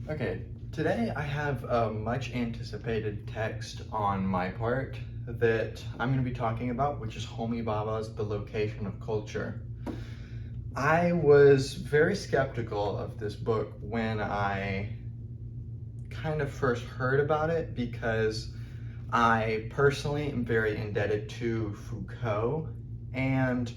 Okay, today I have a much anticipated text on my part that I'm going to be talking about, which is Homi Bhabha's The Location of Culture. I was very skeptical of this book when I kind of first heard about it because I personally am very indebted to Foucault, and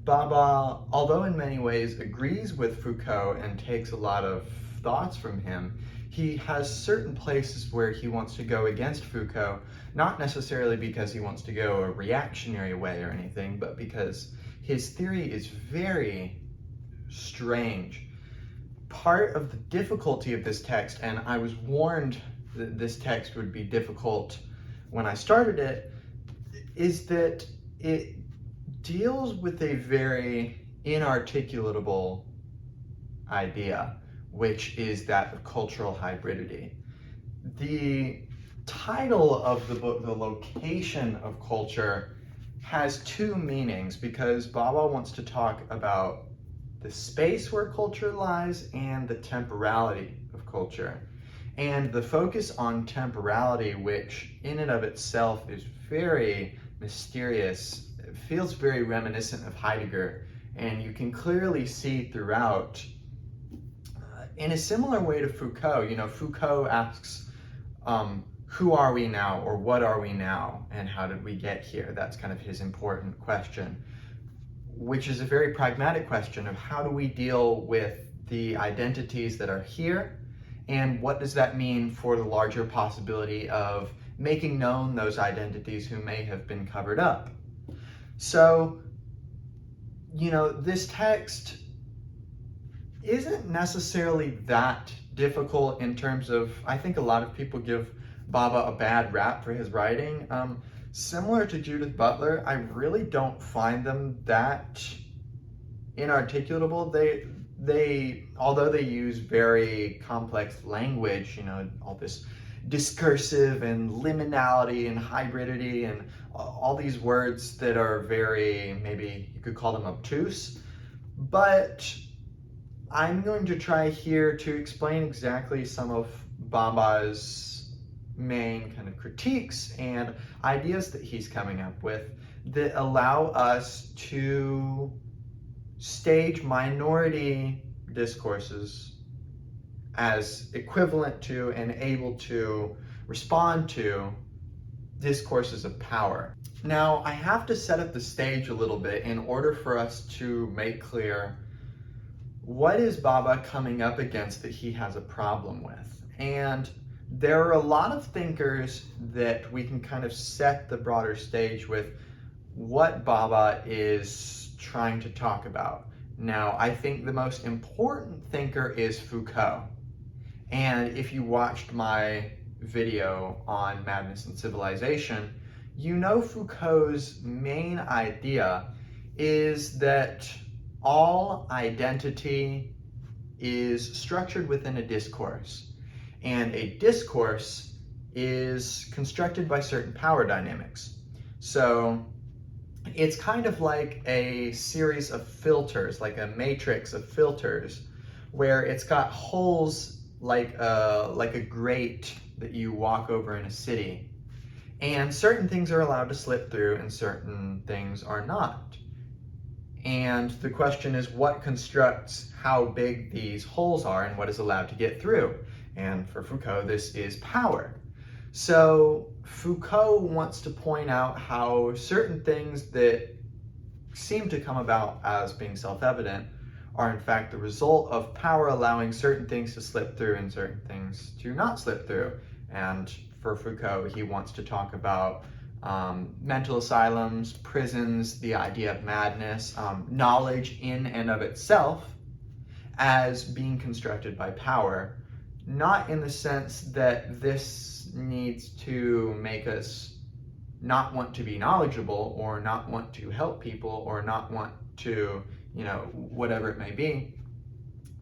Bhabha, although in many ways agrees with Foucault and takes a lot of thoughts from him, he has certain places where he wants to go against Foucault, not necessarily because he wants to go a reactionary way or anything, but because his theory is very strange. Part of the difficulty of this text, and I was warned that this text would be difficult when I started it, is that it deals with a very inarticulatable idea, which is that of cultural hybridity. The title of the book, The Location of Culture, has two meanings because Bhabha wants to talk about the space where culture lies and the temporality of culture. And the focus on temporality, which in and of itself is very mysterious, feels very reminiscent of Heidegger, and you can clearly see throughout, in a similar way to Foucault. Foucault asks, who are we now, or what are we now, and how did we get here? That's kind of his important question, which is a very pragmatic question of how do we deal with the identities that are here, and what does that mean for the larger possibility of making known those identities who may have been covered up. So, this text isn't necessarily that difficult in terms of, I think a lot of people give Bhabha a bad rap for his writing. Similar to Judith Butler, I really don't find them that inarticulable. Although they use very complex language, all this discursive and liminality and hybridity and all these words that are very, maybe you could call them obtuse, but I'm going to try here to explain exactly some of Bhabha's main kind of critiques and ideas that he's coming up with that allow us to stage minority discourses as equivalent to and able to respond to discourses of power. Now, I have to set up the stage a little bit in order for us to make clear what is Bhabha coming up against that he has a problem with. And there are a lot of thinkers that we can kind of set the broader stage with what Bhabha is trying to talk about. Now, I think the most important thinker is Foucault. And if you watched my video on Madness and Civilization, Foucault's main idea is that all identity is structured within a discourse, and a discourse is constructed by certain power dynamics. So it's kind of like a series of filters, like a matrix of filters, where it's got holes like a grate that you walk over in a city. And certain things are allowed to slip through and certain things are not. And the question is, what constructs how big these holes are and what is allowed to get through? And for Foucault, this is power. So Foucault wants to point out how certain things that seem to come about as being self-evident are in fact the result of power allowing certain things to slip through and certain things to not slip through. And for Foucault, he wants to talk about mental asylums, prisons, the idea of madness, knowledge in and of itself as being constructed by power, not in the sense that this needs to make us not want to be knowledgeable or not want to help people or not want to, whatever it may be,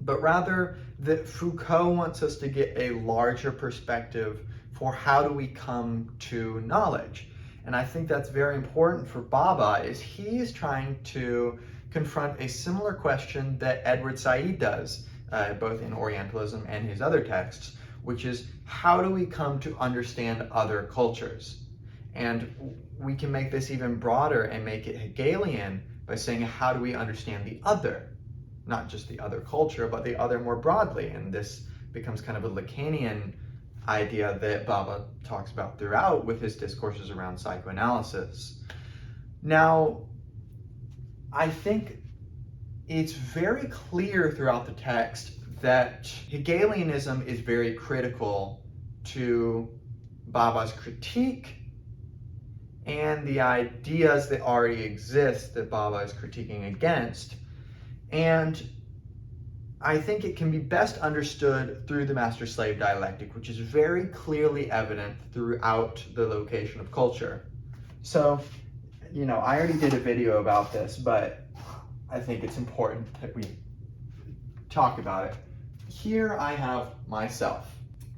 but rather that Foucault wants us to get a larger perspective for how do we come to knowledge. And I think that's very important for Bhabha, is he is trying to confront a similar question that Edward Said does. both in Orientalism and his other texts, which is how do we come to understand other cultures? And we can make this even broader and make it Hegelian by saying how do we understand the other? Not just the other culture, but the other more broadly. And this becomes kind of a Lacanian idea that Bhabha talks about throughout with his discourses around psychoanalysis. Now, I think it's very clear throughout the text that Hegelianism is very critical to Bhabha's critique and the ideas that already exist that Bhabha is critiquing against. And I think it can be best understood through the master-slave dialectic, which is very clearly evident throughout the location of culture. So, I already did a video about this, but I think it's important that we talk about it. Here I have myself.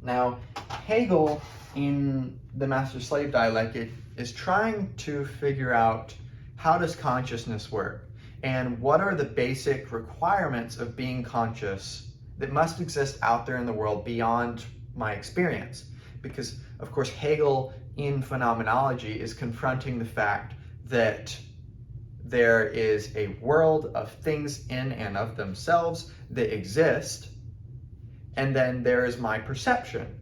Now, Hegel in the master-slave dialectic is trying to figure out how does consciousness work and what are the basic requirements of being conscious that must exist out there in the world beyond my experience. Because, of course, Hegel in phenomenology is confronting the fact that there is a world of things in and of themselves that exist, and then there is my perception.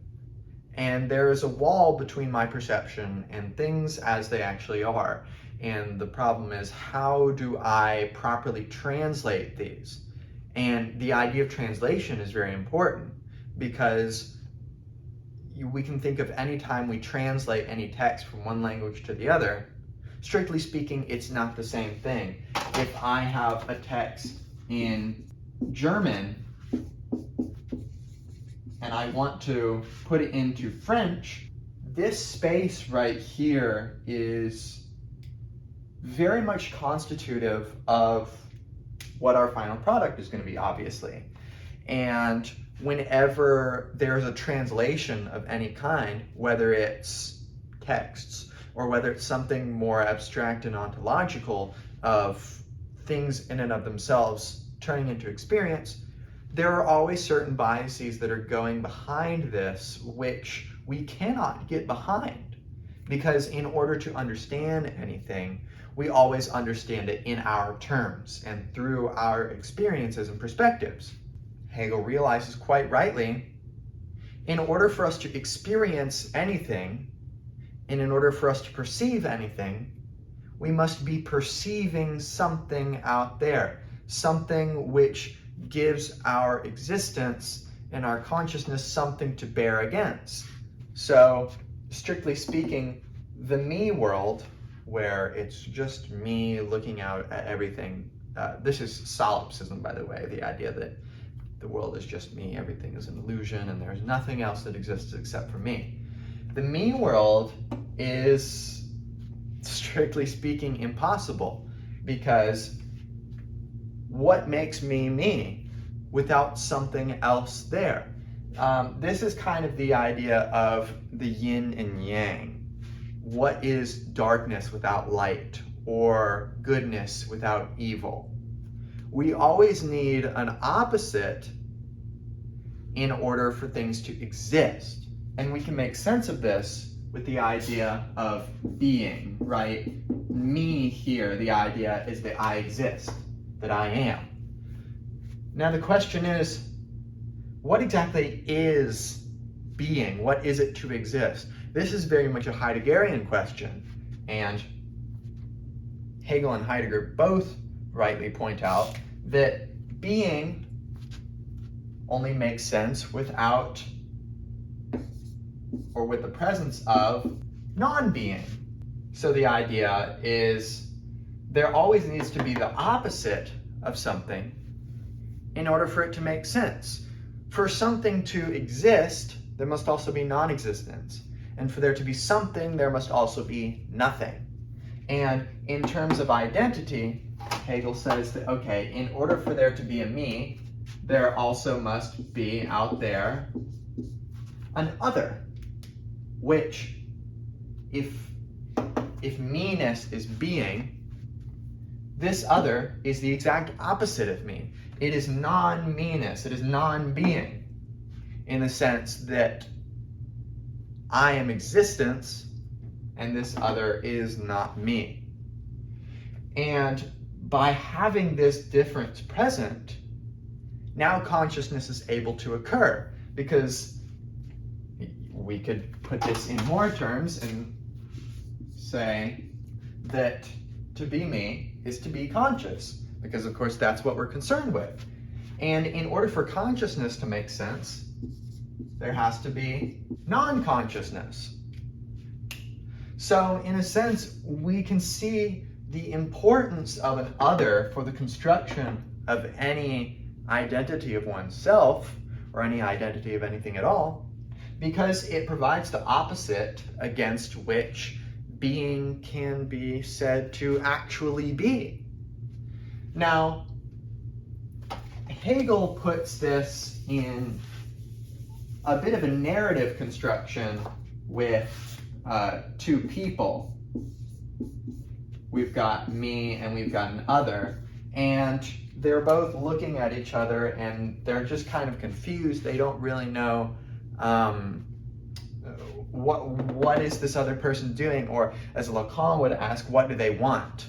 And there is a wall between my perception and things as they actually are. And the problem is, how do I properly translate these? And the idea of translation is very important because we can think of any time we translate any text from one language to the other. Strictly speaking, it's not the same thing. If I have a text in German and I want to put it into French, this space right here is very much constitutive of what our final product is going to be, obviously. And whenever there's a translation of any kind, whether it's texts or whether it's something more abstract and ontological of things in and of themselves turning into experience, there are always certain biases that are going behind this, which we cannot get behind. Because in order to understand anything, we always understand it in our terms and through our experiences and perspectives. Hegel realizes quite rightly, in order for us to experience anything, and in order for us to perceive anything, we must be perceiving something out there, something which gives our existence and our consciousness something to bear against. So, strictly speaking, the me world, where it's just me looking out at everything, this is solipsism, by the way, the idea that the world is just me, everything is an illusion, and there's nothing else that exists except for me. The me world is, strictly speaking, impossible, because what makes me me without something else there? This is kind of the idea of the yin and yang. What is darkness without light, or goodness without evil? We always need an opposite in order for things to exist. And we can make sense of this with the idea of being, right? Me here, the idea is that I exist, that I am. Now the question is, what exactly is being? What is it to exist? This is very much a Heideggerian question, and Hegel and Heidegger both rightly point out that being only makes sense without or with the presence of non-being. So the idea is there always needs to be the opposite of something in order for it to make sense. For something to exist, there must also be non-existence. And for there to be something, there must also be nothing. And in terms of identity, Hegel says that, okay, in order for there to be a me, there also must be out there an other, which, if me-ness is being, this other is the exact opposite of me. it is non-meanness, it is non-being, in the sense that I am existence and this other is not me. And by having this difference present, now consciousness is able to occur, because we could put this in more terms and say that to be me is to be conscious, because of course that's what we're concerned with. And in order for consciousness to make sense, there has to be non-consciousness. So in a sense, we can see the importance of an other for the construction of any identity of oneself, or any identity of anything at all, because it provides the opposite against which being can be said to actually be. Now, Hegel puts this in a bit of a narrative construction with two people. We've got me and we've got an other, and they're both looking at each other and they're just kind of confused. They don't really know what is this other person doing, or as Lacan would ask, what do they want?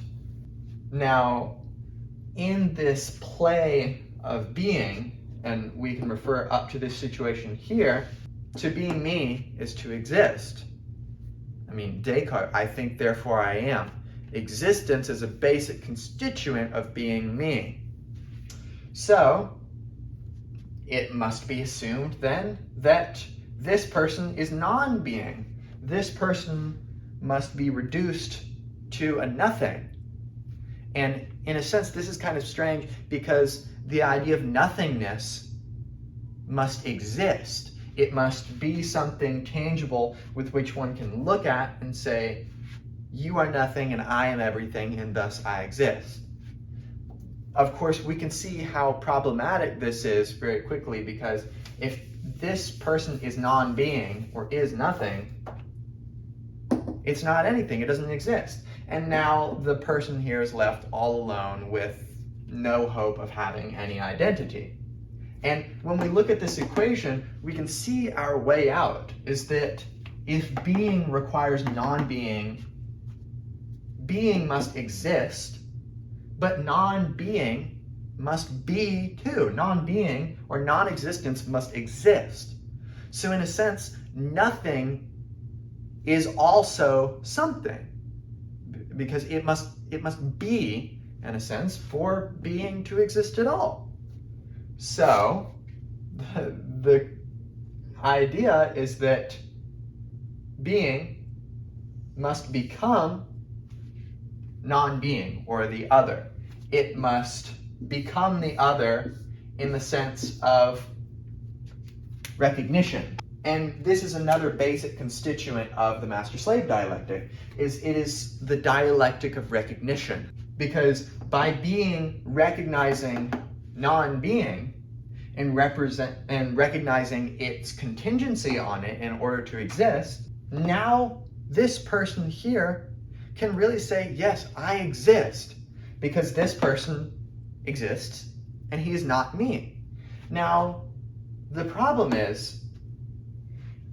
Now, in this play of being, and we can refer up to this situation here, to be me is to exist. I mean, Descartes, I think, therefore I am. Existence is a basic constituent of being me. So, it must be assumed then that this person is non-being. This person must be reduced to a nothing. And in a sense, this is kind of strange, because the idea of nothingness must exist. It must be something tangible with which one can look at and say, you are nothing and I am everything, and thus I exist. Of course, we can see how problematic this is very quickly, because if this person is non-being or is nothing, it's not anything, it doesn't exist. And now the person here is left all alone with no hope of having any identity. And when we look at this equation, we can see our way out is that if being requires non-being, being must exist, but non-being must be too. Non-being or non-existence must exist. So in a sense, nothing is also something, because it must be, in a sense, for being to exist at all. So the idea is that being must become non-being, or the other. It must become the other in the sense of recognition. And this is another basic constituent of the master-slave dialectic, it is the dialectic of recognition. Because by being recognizing non-being and recognizing its contingency on it in order to exist, now this person here can really say, yes, I exist, because this person exists and he is not me. Now, the problem is,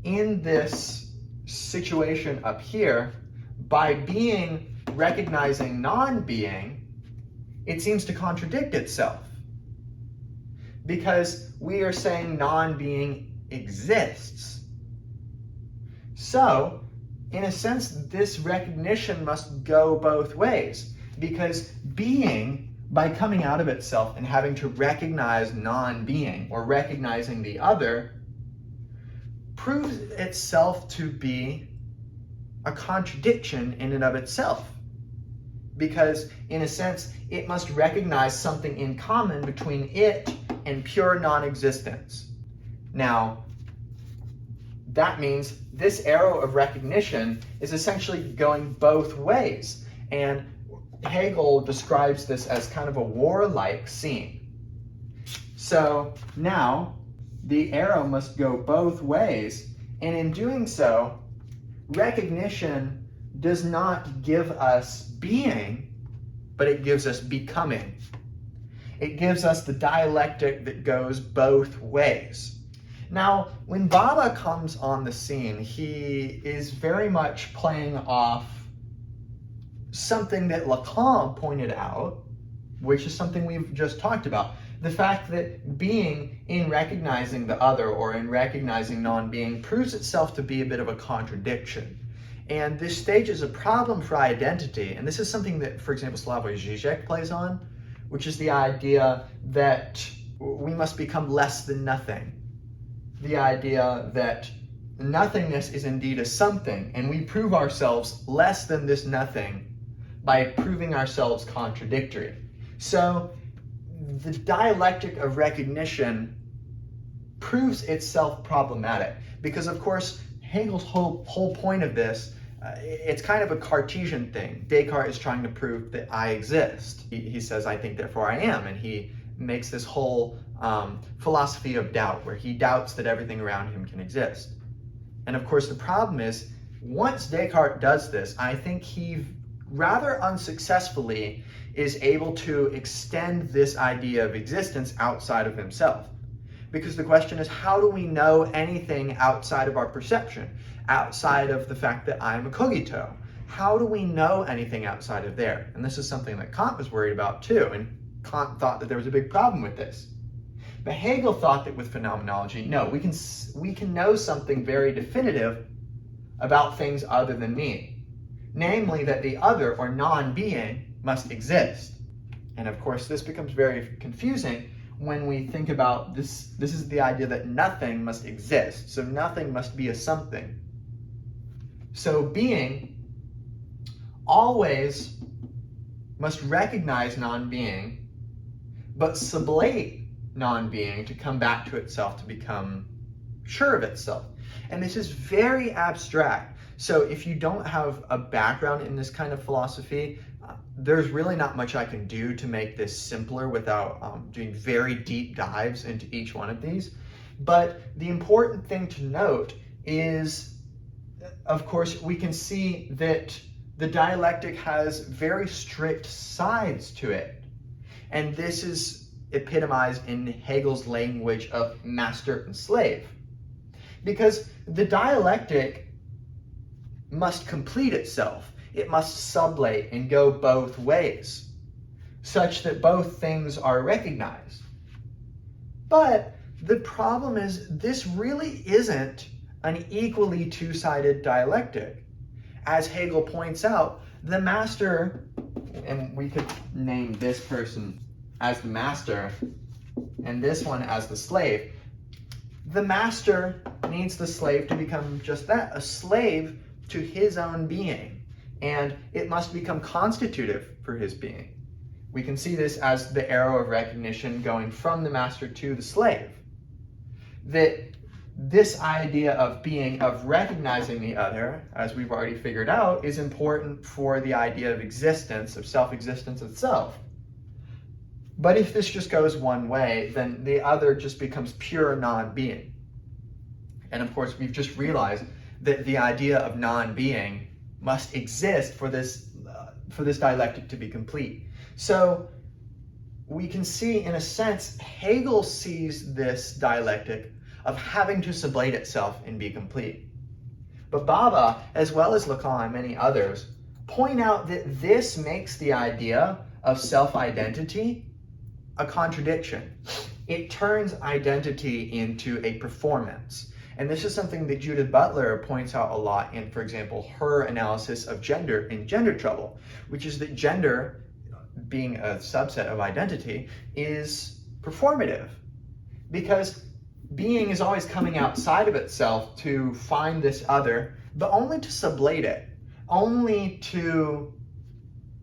in this situation up here, by being recognizing non-being, it seems to contradict itself, because we are saying non-being exists. So, in a sense, this recognition must go both ways, because being, by coming out of itself and having to recognize non-being, or recognizing the other, proves itself to be a contradiction in and of itself. Because, in a sense, it must recognize something in common between it and pure non-existence. Now, that means this arrow of recognition is essentially going both ways. And Hegel describes this as kind of a warlike scene. So now the arrow must go both ways, and in doing so, recognition does not give us being, but it gives us becoming. It gives us the dialectic that goes both ways. Now, when Bhabha comes on the scene, he is very much playing off something that Lacan pointed out, which is something we've just talked about. The fact that being in recognizing the other or in recognizing non-being proves itself to be a bit of a contradiction. And this stages a problem for identity, and this is something that, for example, Slavoj Žižek plays on, which is the idea that we must become less than nothing. The idea that nothingness is indeed a something, and we prove ourselves less than this nothing by proving ourselves contradictory. So the dialectic of recognition proves itself problematic because, of course, Hegel's whole point of this, it's kind of a Cartesian thing. Descartes is trying to prove that I exist. He says, I think, therefore I am, and he makes this whole philosophy of doubt where he doubts that everything around him can exist. And of course, the problem is, once Descartes does this, I think he rather unsuccessfully is able to extend this idea of existence outside of himself. Because the question is, how do we know anything outside of our perception, outside of the fact that I'm a cogito? How do we know anything outside of there? And this is something that Kant was worried about too, and Kant thought that there was a big problem with this. But Hegel thought that with phenomenology, no, we can know something very definitive about things other than me. Namely, that the other, or non-being, must exist. And of course, this becomes very confusing when we think about this. This is the idea that nothing must exist. So nothing must be a something. So being always must recognize non-being, but sublate non-being to come back to itself, to become sure of itself. And this is very abstract. So if you don't have a background in this kind of philosophy, there's really not much I can do to make this simpler without doing very deep dives into each one of these. But the important thing to note is, of course, we can see that the dialectic has very strict sides to it. And this is epitomized in Hegel's language of master and slave. Because the dialectic must complete itself. It must sublate and go both ways, such that both things are recognized. But the problem is, this really isn't an equally two-sided dialectic. As Hegel points out, the master, and we could name this person as the master and this one as the slave. The master needs the slave to become just that, a slave to his own being, and it must become constitutive for his being. We can see this as the arrow of recognition going from the master to the slave. That this idea of being, of recognizing the other, as we've already figured out, is important for the idea of existence, of self-existence itself. But if this just goes one way, then the other just becomes pure non-being. And of course, we've just realized that the idea of non-being must exist for this dialectic to be complete. So we can see, in a sense, Hegel sees this dialectic of having to sublate itself and be complete. But Bhabha, as well as Lacan and many others, point out that this makes the idea of self-identity a contradiction. It turns identity into a performance. And this is something that Judith Butler points out a lot in, for example, her analysis of gender in Gender Trouble, which is that gender, being a subset of identity, is performative. Because being is always coming outside of itself to find this other, but only to sublate it, only to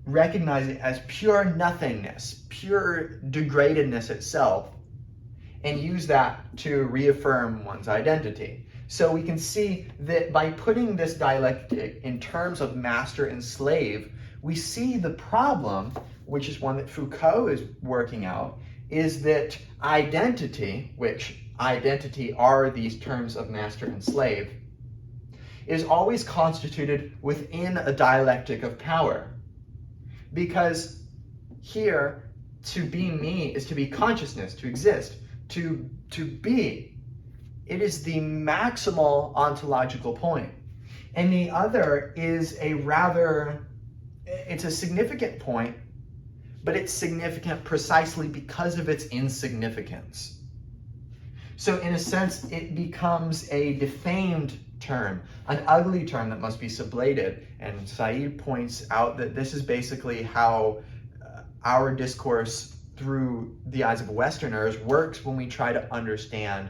recognize it as pure nothingness, pure degradedness itself, and use that to reaffirm one's identity. So we can see that by putting this dialectic in terms of master and slave, we see the problem, which is one that Foucault is working out, is that identity, which identity are these terms of master and slave, is always constituted within a dialectic of power. Because here, to be me is to be consciousness, to exist, to be. It is the maximal ontological point. And the other is it's a significant point, but it's significant precisely because of its insignificance. So in a sense, it becomes a defamed term, an ugly term that must be sublated. And Said points out that this is basically how our discourse through the eyes of Westerners works when we try to understand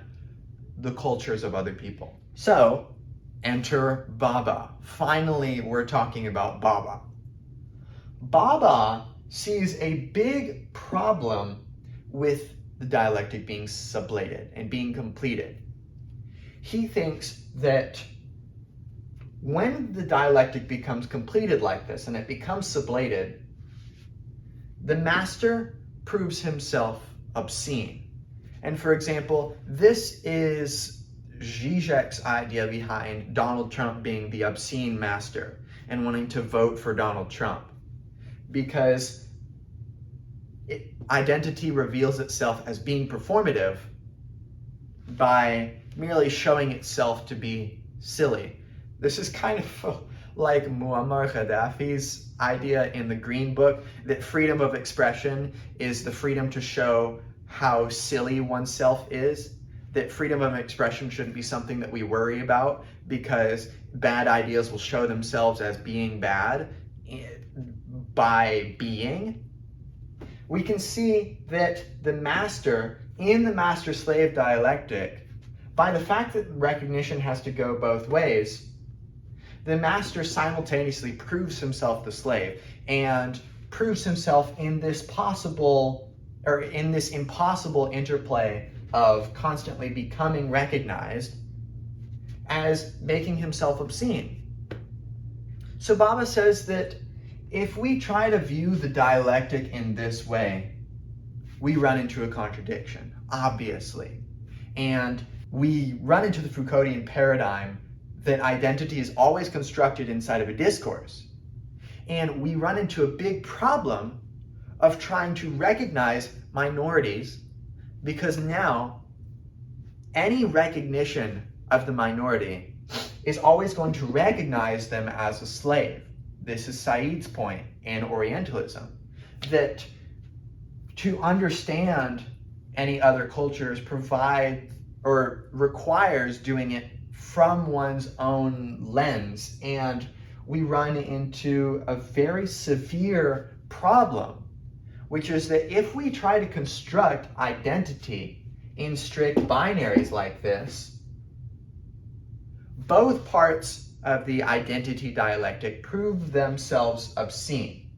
the cultures of other people. So, enter Bhabha. Finally, we're talking about Bhabha. Bhabha sees a big problem with the dialectic being sublated and being completed. He thinks that when the dialectic becomes completed like this and it becomes sublated, the master proves himself obscene. And for example, this is Zizek's idea behind Donald Trump being the obscene master and wanting to vote for Donald Trump. Because identity reveals itself as being performative by merely showing itself to be silly. This is kind of like Muammar Gaddafi's idea in the Green Book that freedom of expression is the freedom to show how silly oneself is, that freedom of expression shouldn't be something that we worry about because bad ideas will show themselves as being bad by being. We can see that the master, in the master-slave dialectic, by the fact that recognition has to go both ways, the master simultaneously proves himself the slave and proves himself in this impossible interplay of constantly becoming recognized as making himself obscene. So Bhabha says that if we try to view the dialectic in this way, we run into a contradiction, obviously. And we run into the Foucauldian paradigm that identity is always constructed inside of a discourse. And we run into a big problem of trying to recognize minorities because now any recognition of the minority is always going to recognize them as a slave. This is Said's point in Orientalism, that to understand any other cultures requires doing it from one's own lens. And we run into a very severe problem, which is that if we try to construct identity in strict binaries like this, both parts of the identity dialectic prove themselves obscene.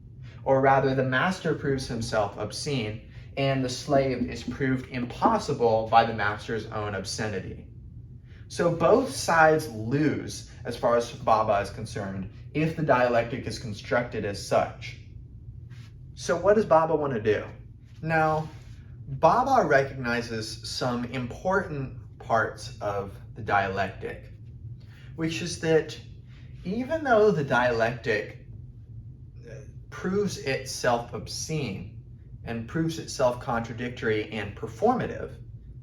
Or rather, the master proves himself obscene, and the slave is proved impossible by the master's own obscenity. So both sides lose as far as Bhabha is concerned if the dialectic is constructed as such. So what does Bhabha want to do? Now, Bhabha recognizes some important parts of the dialectic, which is that even though the dialectic proves itself obscene and proves itself contradictory and performative,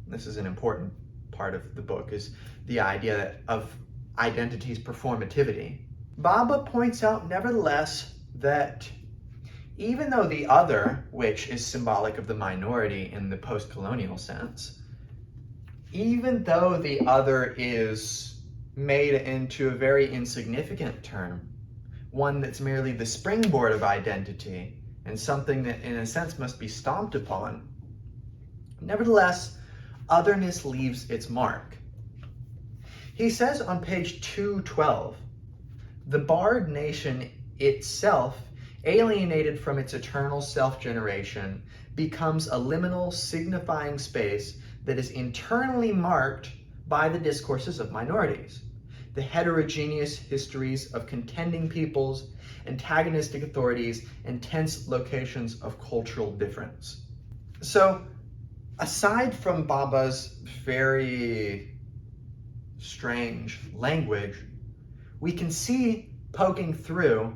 this is an important part of the book, is the idea of identity's performativity. Bhabha points out, nevertheless, that even though the other, which is symbolic of the minority in the post-colonial sense, even though the other is made into a very insignificant term, one that's merely the springboard of identity and something that in a sense must be stomped upon, nevertheless, otherness leaves its mark. He says on page 212, the barred nation itself, alienated from its eternal self-generation, becomes a liminal signifying space that is internally marked by the discourses of minorities, the heterogeneous histories of contending peoples, antagonistic authorities, and tense locations of cultural difference. So, aside from Bhabha's very strange language, we can see poking through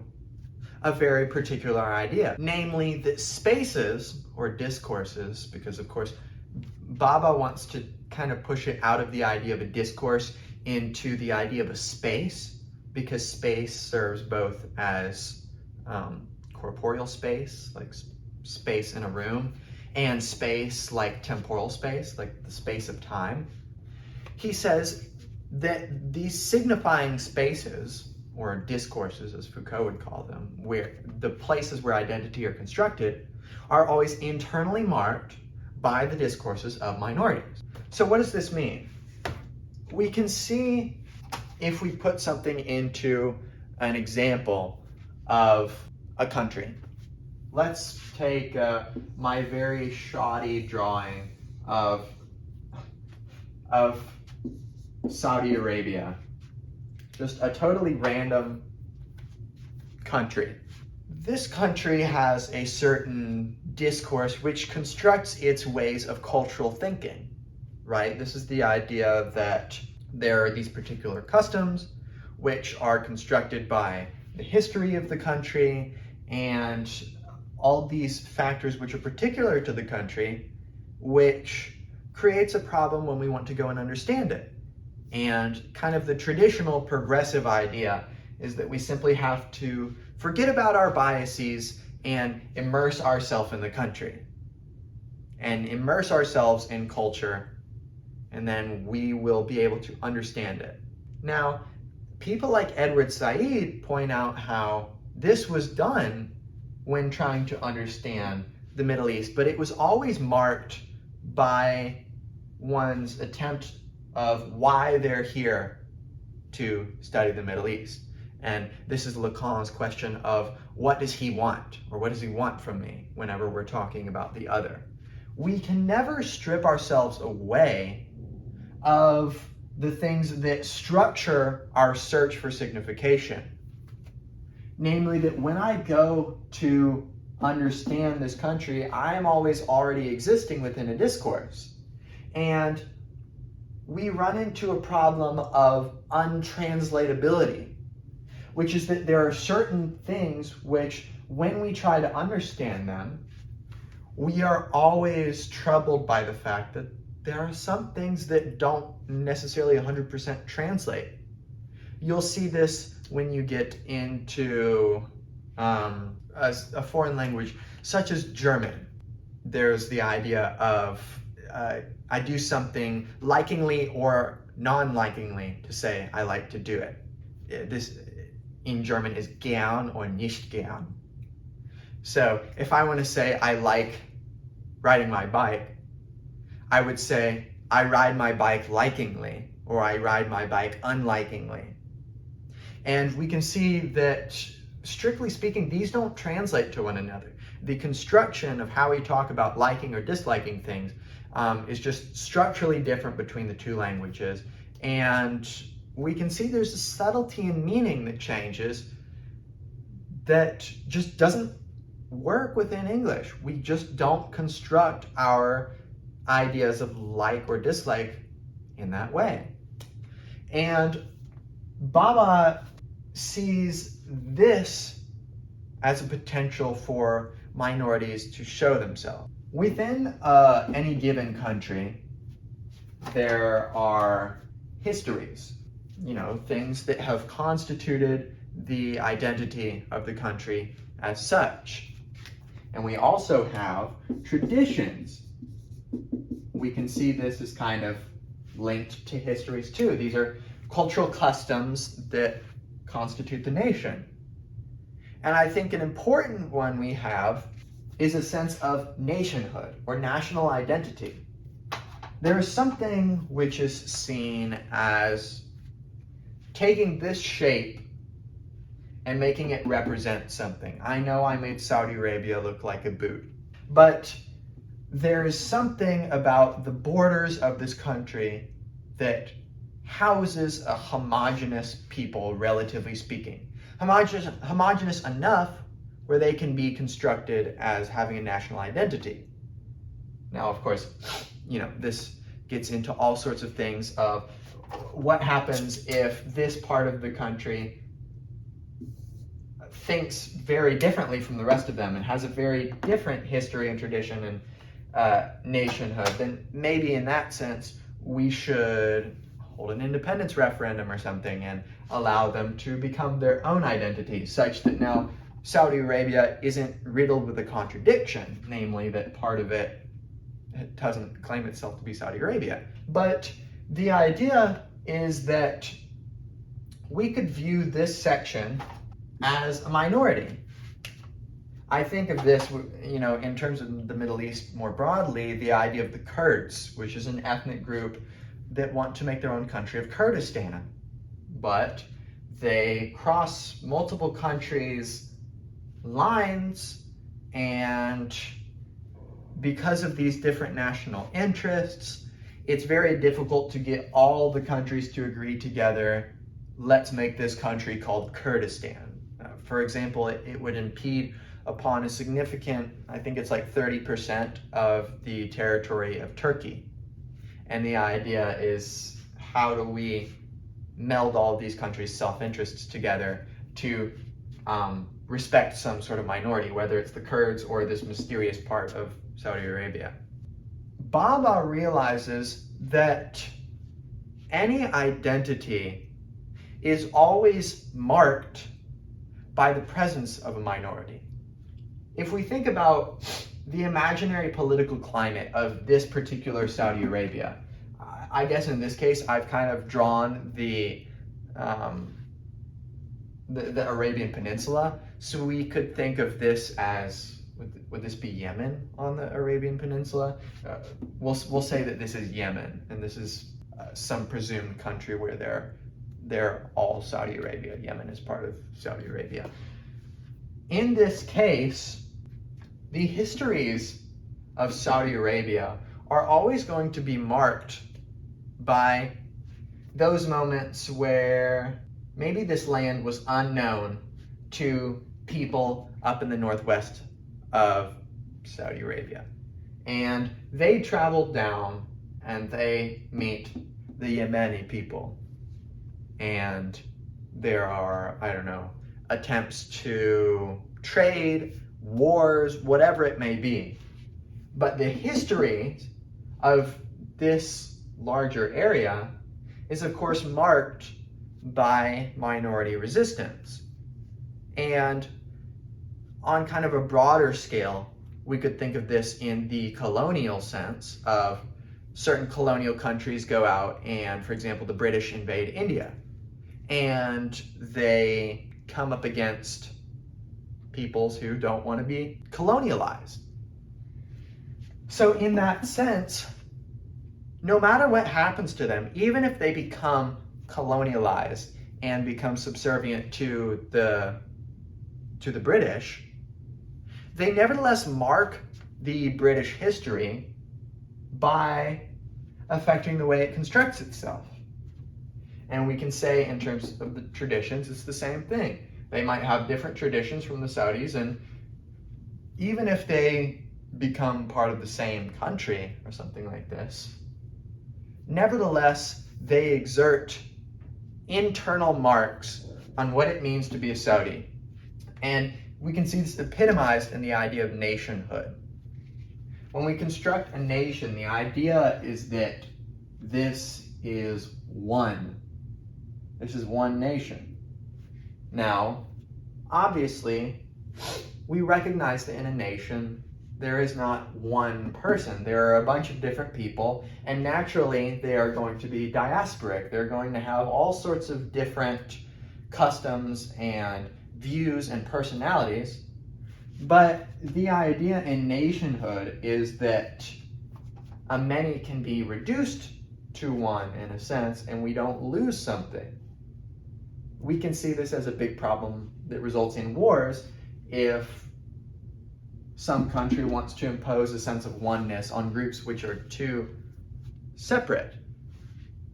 a very particular idea, namely that spaces or discourses, because of course Bhabha wants to kind of push it out of the idea of a discourse into the idea of a space, because space serves both as corporeal space, like space in a room, and space like temporal space, like the space of time. He says that these signifying spaces, or discourses as Foucault would call them, where the places where identity are constructed, are always internally marked by the discourses of minorities. So what does this mean? We can see, if we put something into an example of a country. Let's take my very shoddy drawing of Saudi Arabia. Just a totally random country. This country has a certain discourse which constructs its ways of cultural thinking, right? This is the idea that there are these particular customs which are constructed by the history of the country and all these factors which are particular to the country, which creates a problem when we want to go and understand it. And kind of the traditional progressive idea is that we simply have to forget about our biases and immerse ourselves in the country and immerse ourselves in culture, and then we will be able to understand it. Now, people like Edward Said point out how this was done when trying to understand the Middle East, but it was always marked by one's attempt of why they're here to study the Middle East. And this is Lacan's question of what does he want, or what does he want from me whenever we're talking about the other. We can never strip ourselves away of the things that structure our search for signification. Namely, that when I go to understand this country, I am always already existing within a discourse. And we run into a problem of untranslatability, which is that there are certain things which, when we try to understand them, we are always troubled by the fact that there are some things that don't necessarily 100% translate. You'll see this when you get into a foreign language, such as German. There's the idea of I do something likingly or non-likingly to say I like to do it. This in German is gern or nicht gern. So if I want to say I like riding my bike, I would say I ride my bike likingly, or I ride my bike unlikingly. And we can see that, strictly speaking, these don't translate to one another. The construction of how we talk about liking or disliking things is just structurally different between the two languages. And we can see there's a subtlety in meaning that changes that just doesn't work within English. We just don't construct our ideas of like or dislike in that way. And Bhabha sees this as a potential for minorities to show themselves. Within any given country, there are histories, things that have constituted the identity of the country as such. And we also have traditions. We can see this as kind of linked to histories too. These are cultural customs that constitute the nation. And I think an important one we have is a sense of nationhood or national identity. There is something which is seen as taking this shape and making it represent something. I know I made Saudi Arabia look like a boot, but there is something about the borders of this country that houses a homogeneous people, relatively speaking. Homogeneous enough where they can be constructed as having a national identity. Now, of course, this gets into all sorts of things of what happens if this part of the country thinks very differently from the rest of them and has a very different history and tradition and nationhood, then maybe in that sense we should hold an independence referendum or something and allow them to become their own identity, such that now Saudi Arabia isn't riddled with a contradiction, namely that part of it doesn't claim itself to be Saudi Arabia. But the idea is that we could view this section as a minority. I think of this, in terms of the Middle East more broadly, the idea of the Kurds, which is an ethnic group that want to make their own country of Kurdistan. But they cross multiple countries' lines, and because of these different national interests, it's very difficult to get all the countries to agree together, let's make this country called Kurdistan. For example, it would impede upon a significant, I think it's like 30% of the territory of Turkey. And the idea is, how do we meld all of these countries' self-interests together to respect some sort of minority, whether it's the Kurds or this mysterious part of Saudi Arabia. Bhabha realizes that any identity is always marked by the presence of a minority. If we think about the imaginary political climate of this particular Saudi Arabia, I guess in this case I've kind of drawn the Arabian Peninsula, so we could think of this as, would this be Yemen on the Arabian Peninsula? We'll say that this is Yemen, and this is some presumed country where they're all Saudi Arabia. Yemen is part of Saudi Arabia. In this case, the histories of Saudi Arabia are always going to be marked by those moments where maybe this land was unknown to people up in the northwest of Saudi Arabia. And they traveled down and they meet the Yemeni people. And there are, attempts to trade, wars, whatever it may be. But the history of this larger area is, of course, marked by minority resistance. And on kind of a broader scale, we could think of this in the colonial sense of certain colonial countries go out and, for example, the British invade India. And they come up against peoples who don't want to be colonialized. So in that sense, no matter what happens to them, even if they become colonialized and become subservient to the British, they nevertheless mark the British history by affecting the way it constructs itself. And we can say in terms of the traditions, it's the same thing. They might have different traditions from the Saudis, and even if they become part of the same country or something like this, nevertheless, they exert internal marks on what it means to be a Saudi. And we can see this epitomized in the idea of nationhood. When we construct a nation, the idea is that this is one. This is one nation. Now, obviously, we recognize that in a nation, there is not one person. There are a bunch of different people, and naturally, they are going to be diasporic. They're going to have all sorts of different customs and views and personalities. But the idea in nationhood is that a many can be reduced to one in a sense, and we don't lose something. We can see this as a big problem that results in wars if some country wants to impose a sense of oneness on groups which are too separate.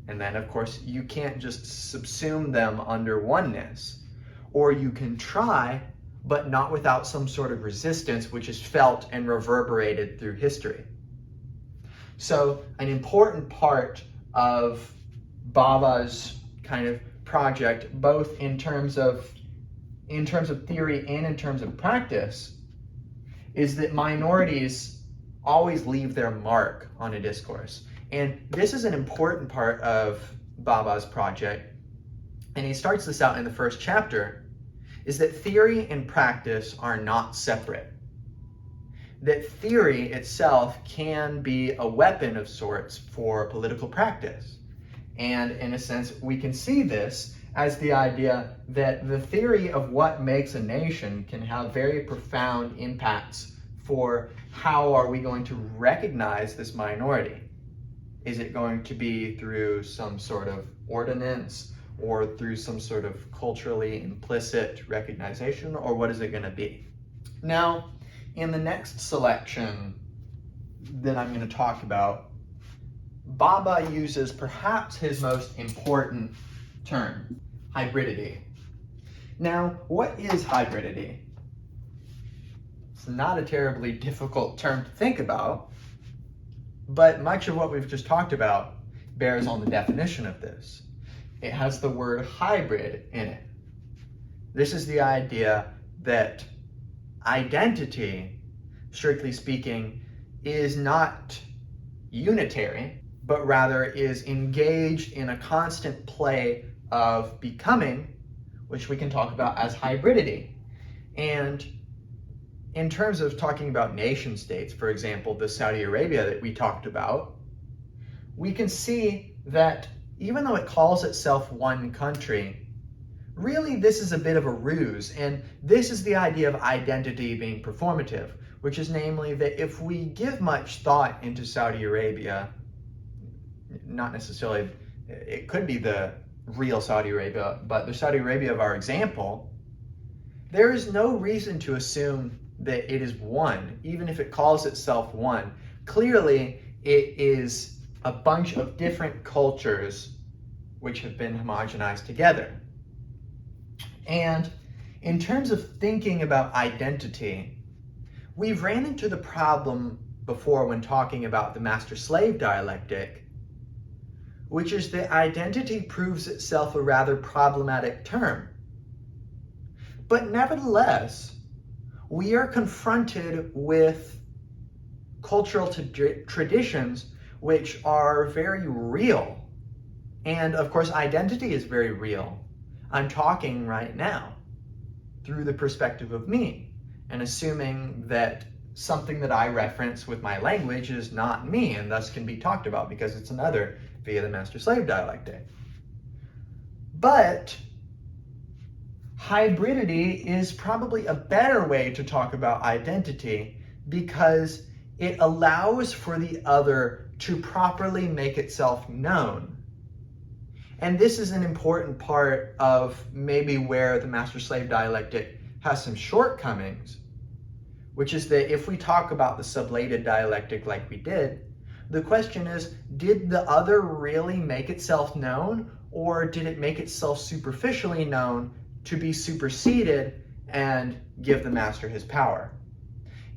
And then, of course, you can't just subsume them under oneness. Or you can try, but not without some sort of resistance which is felt and reverberated through history. So an important part of Bhabha's kind of project, both in terms of in terms of theory and in terms of practice, is that minorities always leave their mark on a discourse. And this is an important part of Bhabha's project. And he starts this out in the first chapter, is that theory and practice are not separate. That theory itself can be a weapon of sorts for political practice. And in a sense, we can see this as the idea that the theory of what makes a nation can have very profound impacts for how are we going to recognize this minority. Is it going to be through some sort of ordinance or through some sort of culturally implicit recognition, or what is it going to be? Now, in the next selection that I'm going to talk about, Bhabha uses perhaps his most important term, hybridity. Now, what is hybridity? It's not a terribly difficult term to think about, but much of what we've just talked about bears on the definition of this. It has the word hybrid in it. This is the idea that identity, strictly speaking, is not unitary, but rather is engaged in a constant play of becoming, which we can talk about as hybridity. And in terms of talking about nation states, for example, the Saudi Arabia that we talked about, we can see that even though it calls itself one country, really this is a bit of a ruse. And this is the idea of identity being performative, which is namely that if we give much thought into Saudi Arabia, not necessarily, it could be the real Saudi Arabia, but the Saudi Arabia of our example, there is no reason to assume that it is one, even if it calls itself one. Clearly, it is a bunch of different cultures which have been homogenized together. And in terms of thinking about identity, we've ran into the problem before when talking about the master-slave dialectic, which is that identity proves itself a rather problematic term. But nevertheless, we are confronted with cultural traditions which are very real. And of course, identity is very real. I'm talking right now through the perspective of me and assuming that something that I reference with my language is not me and thus can be talked about because it's another via the master-slave dialectic. But hybridity is probably a better way to talk about identity because it allows for the other to properly make itself known. And this is an important part of maybe where the master-slave dialectic has some shortcomings, which is that if we talk about the sublated dialectic like we did, the question is, did the other really make itself known, or did it make itself superficially known to be superseded and give the master his power?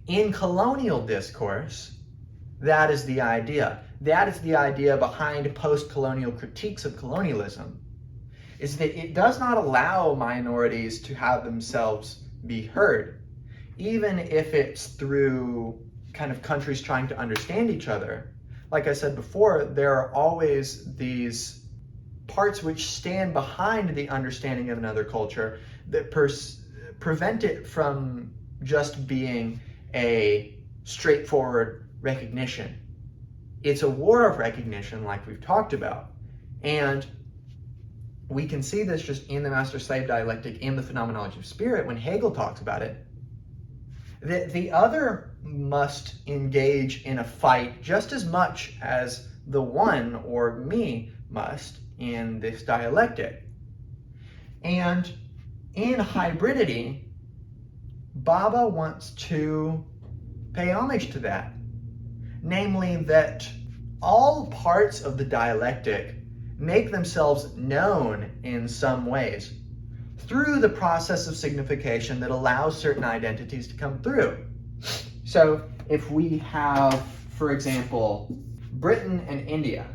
In colonial discourse, that is the idea. That is the idea behind post-colonial critiques of colonialism, is that it does not allow minorities to have themselves be heard, even if it's through kind of countries trying to understand each other. Like I said before, there are always these parts which stand behind the understanding of another culture that prevent it from just being a straightforward recognition. It's a war of recognition like we've talked about. And we can see this just in the master-slave dialectic, in the phenomenology of spirit, when Hegel talks about it, that the other must engage in a fight just as much as the one, or me, must in this dialectic. And in hybridity, Bhabha wants to pay homage to that. Namely, that all parts of the dialectic make themselves known in some ways through the process of signification that allows certain identities to come through. So if we have, for example, Britain and India,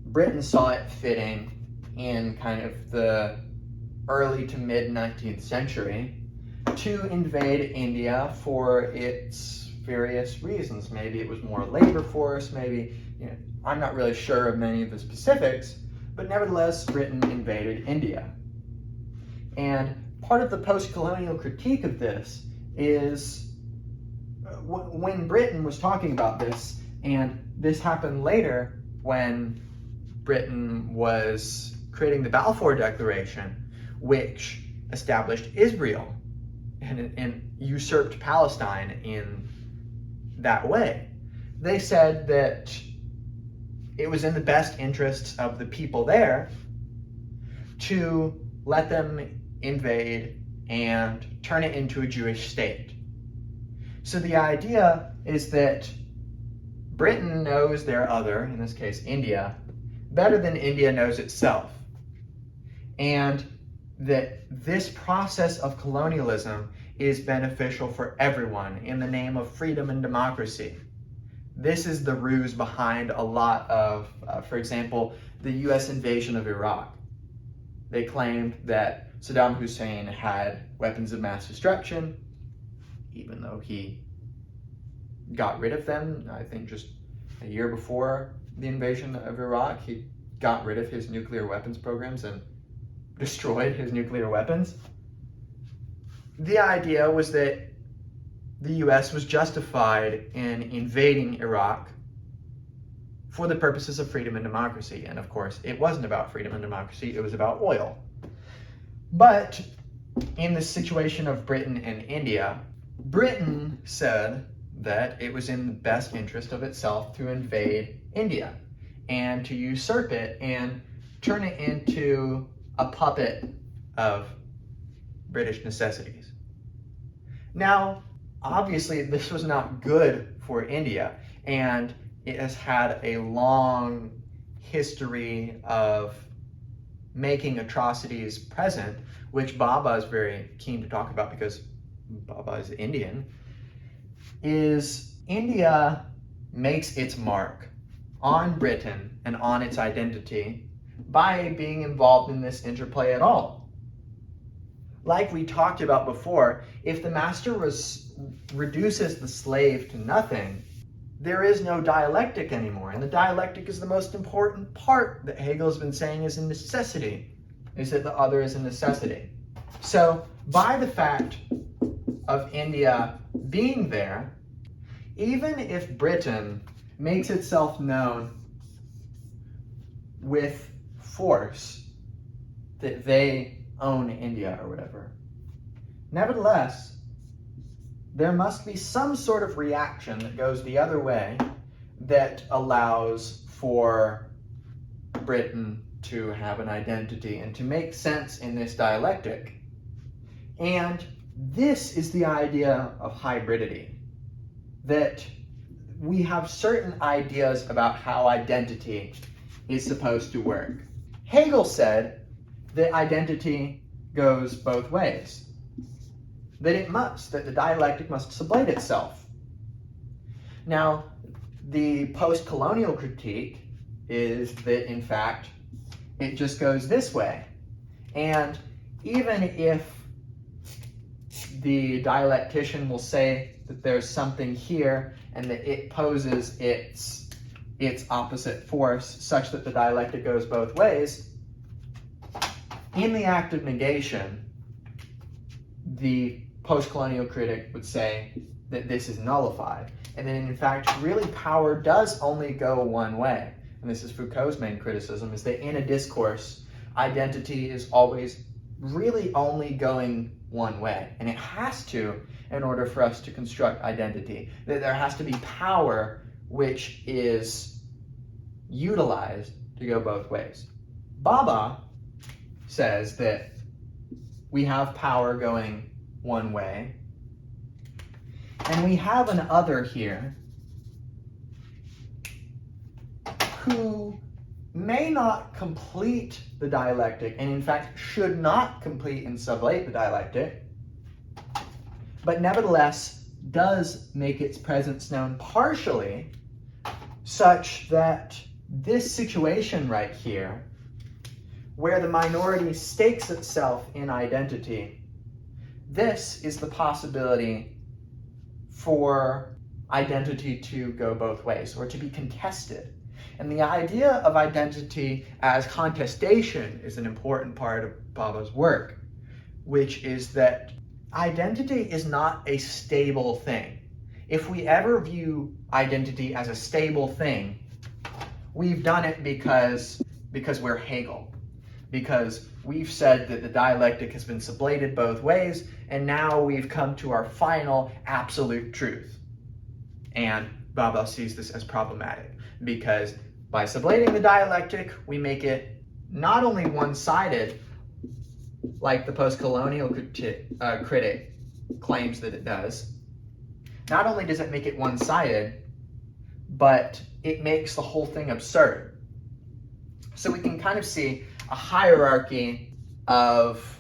Britain saw it fitting in kind of the early to mid 19th century to invade India for its various reasons. Maybe it was more labor force, maybe, I'm not really sure of many of the specifics, but nevertheless, Britain invaded India. And part of the post-colonial critique of this is when Britain was talking about this, and this happened later when Britain was creating the Balfour Declaration, which established Israel and usurped Palestine in that way. They said that it was in the best interests of the people there to let them invade and turn it into a Jewish state. So the idea is that Britain knows their other, in this case India, better than India knows itself. And that this process of colonialism is beneficial for everyone in the name of freedom and democracy. This is the ruse behind a lot of, for example, the US invasion of Iraq. They claimed that Saddam Hussein had weapons of mass destruction, even though he got rid of them. I think just a year before the invasion of Iraq, he got rid of his nuclear weapons programs and destroyed his nuclear weapons. The idea was that the US was justified in invading Iraq for the purposes of freedom and democracy. And of course, it wasn't about freedom and democracy, it was about oil. But in the situation of Britain and India, Britain said that it was in the best interest of itself to invade India and to usurp it and turn it into a puppet of British necessities. Now, obviously, this was not good for India, and it has had a long history of making atrocities present, which Bhabha is very keen to talk about because Bhabha is Indian. Is India makes its mark on Britain and on its identity by being involved in this interplay at all. Like we talked about before, if the master reduces the slave to nothing, there is no dialectic anymore. And the dialectic is the most important part that Hegel's been saying is a necessity, is that the other is a necessity. So by the fact of India being there, even if Britain makes itself known with force that they own India or whatever, nevertheless, there must be some sort of reaction that goes the other way that allows for Britain to have an identity and to make sense in this dialectic. And this is the idea of hybridity, that we have certain ideas about how identity is supposed to work. Hegel said that identity goes both ways, that the dialectic must sublate itself. Now, the post-colonial critique is that, in fact, it just goes this way. And even if the dialectician will say that there's something here and that it poses its opposite force such that the dialectic goes both ways, in the act of negation, the post-colonial critic would say that this is nullified, and that in fact, really power does only go one way. And this is Foucault's main criticism, is that in a discourse, identity is always really only going one way. And it has to, in order for us to construct identity, that there has to be power which is utilized to go both ways. Bhabha says that we have power going one way, and we have an other here who may not complete the dialectic, and in fact should not complete and sublate the dialectic, but nevertheless does make its presence known partially, such that this situation right here, where the minority stakes itself in identity, this is the possibility for identity to go both ways, or to be contested. And the idea of identity as contestation is an important part of Bhabha's work, which is that identity is not a stable thing. If we ever view identity as a stable thing, we've done it because we're Hegel. Because we've said that the dialectic has been sublated both ways, and now we've come to our final absolute truth. And Bhabha sees this as problematic, because by sublating the dialectic, we make it not only one-sided, like the postcolonial critic claims that it does. Not only does it make it one-sided, but it makes the whole thing absurd. So we can kind of see a hierarchy of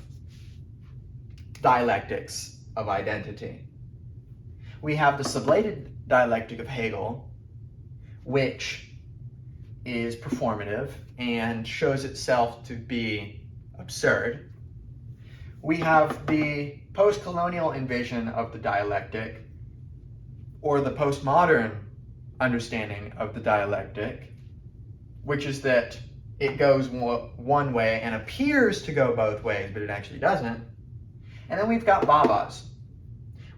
dialectics of identity. We have the sublated dialectic of Hegel, which is performative and shows itself to be absurd. We have the post-colonial envision of the dialectic, or the postmodern understanding of the dialectic, which is that it goes one way and appears to go both ways, but it actually doesn't. And then we've got Bhabha's,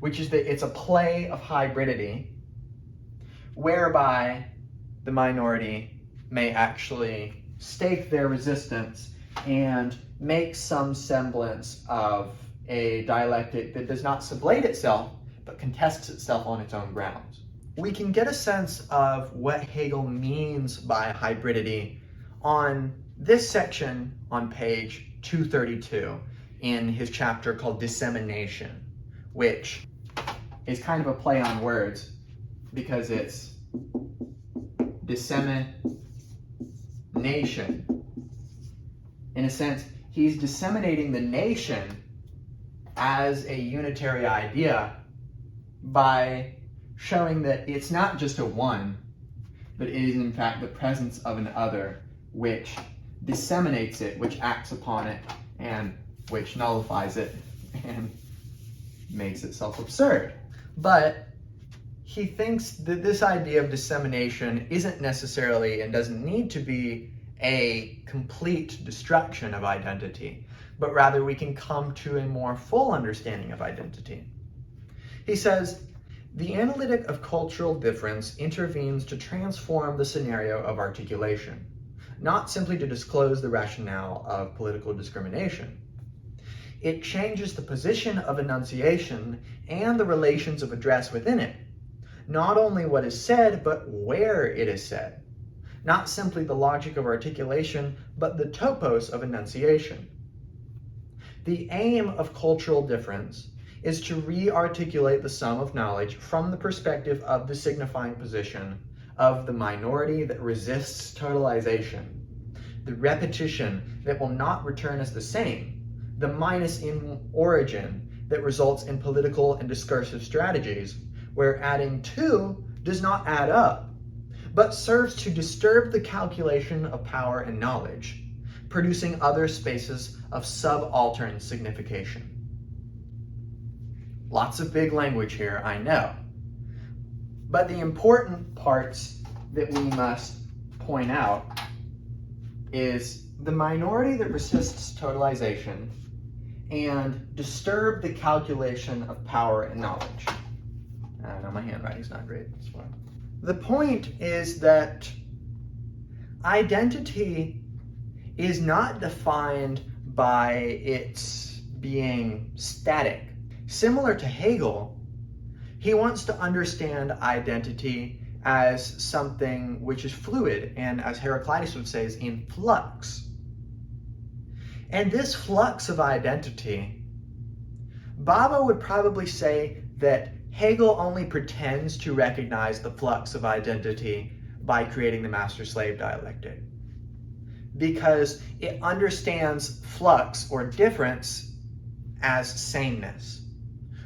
which is that it's a play of hybridity, whereby the minority may actually stake their resistance and make some semblance of a dialectic that does not sublate itself, but contests itself on its own grounds. We can get a sense of what Hegel means by hybridity on this section on page 232 in his chapter called Dissemination, which is kind of a play on words because it's dissemination. In a sense, he's disseminating the nation as a unitary idea by showing that it's not just a one, but it is in fact the presence of an other which disseminates it, which acts upon it, and which nullifies it and makes itself absurd. But he thinks that this idea of dissemination isn't necessarily and doesn't need to be a complete destruction of identity, but rather we can come to a more full understanding of identity. He says, the analytic of cultural difference intervenes to transform the scenario of articulation, not simply to disclose the rationale of political discrimination. It changes the position of enunciation and the relations of address within it, not only what is said, but where it is said, not simply the logic of articulation, but the topos of enunciation. The aim of cultural difference is to re-articulate the sum of knowledge from the perspective of the signifying position of the minority that resists totalization, the repetition that will not return as the same, the minus in origin that results in political and discursive strategies, where adding to does not add up, but serves to disturb the calculation of power and knowledge, producing other spaces of subaltern signification. Lots of big language here, I know. But the important parts that we must point out is the minority that resists totalization and disturb the calculation of power and knowledge. I know my handwriting's not great. That's why. The point is that identity is not defined by its being static. Similar to Hegel, he wants to understand identity as something which is fluid and, as Heraclitus would say, is in flux. And this flux of identity, Bhabha would probably say that Hegel only pretends to recognize the flux of identity by creating the master-slave dialectic, because it understands flux or difference as sameness,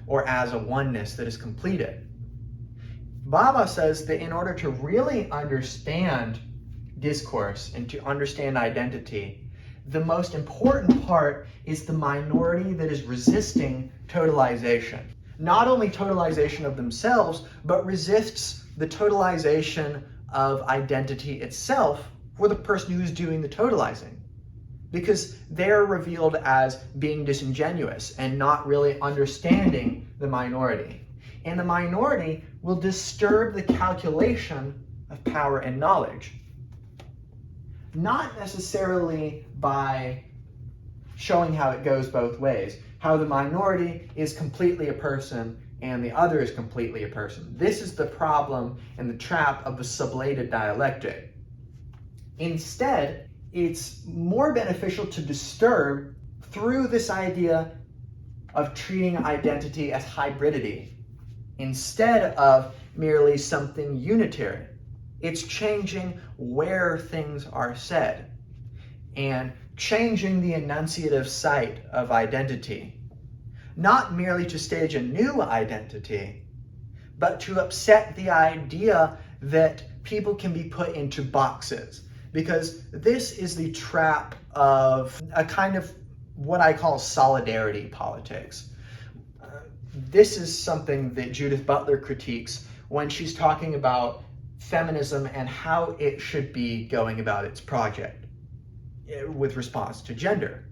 or as a oneness that is completed. Bhabha says that in order to really understand discourse and to understand identity, the most important part is the minority that is resisting totalization. Not only totalization of themselves, but resists the totalization of identity itself for the person who's doing the totalizing. Because they're revealed as being disingenuous and not really understanding the minority. And the minority will disturb the calculation of power and knowledge. Not necessarily by showing how it goes both ways, how the minority is completely a person and the other is completely a person. This is the problem and the trap of the sublated dialectic. Instead, it's more beneficial to disturb through this idea of treating identity as hybridity instead of merely something unitary. It's changing where things are said and changing the enunciative site of identity, not merely to stage a new identity, but to upset the idea that people can be put into boxes. Because this is the trap of a kind of what I call solidarity politics. This is something that Judith Butler critiques when she's talking about feminism and how it should be going about its project with response to gender.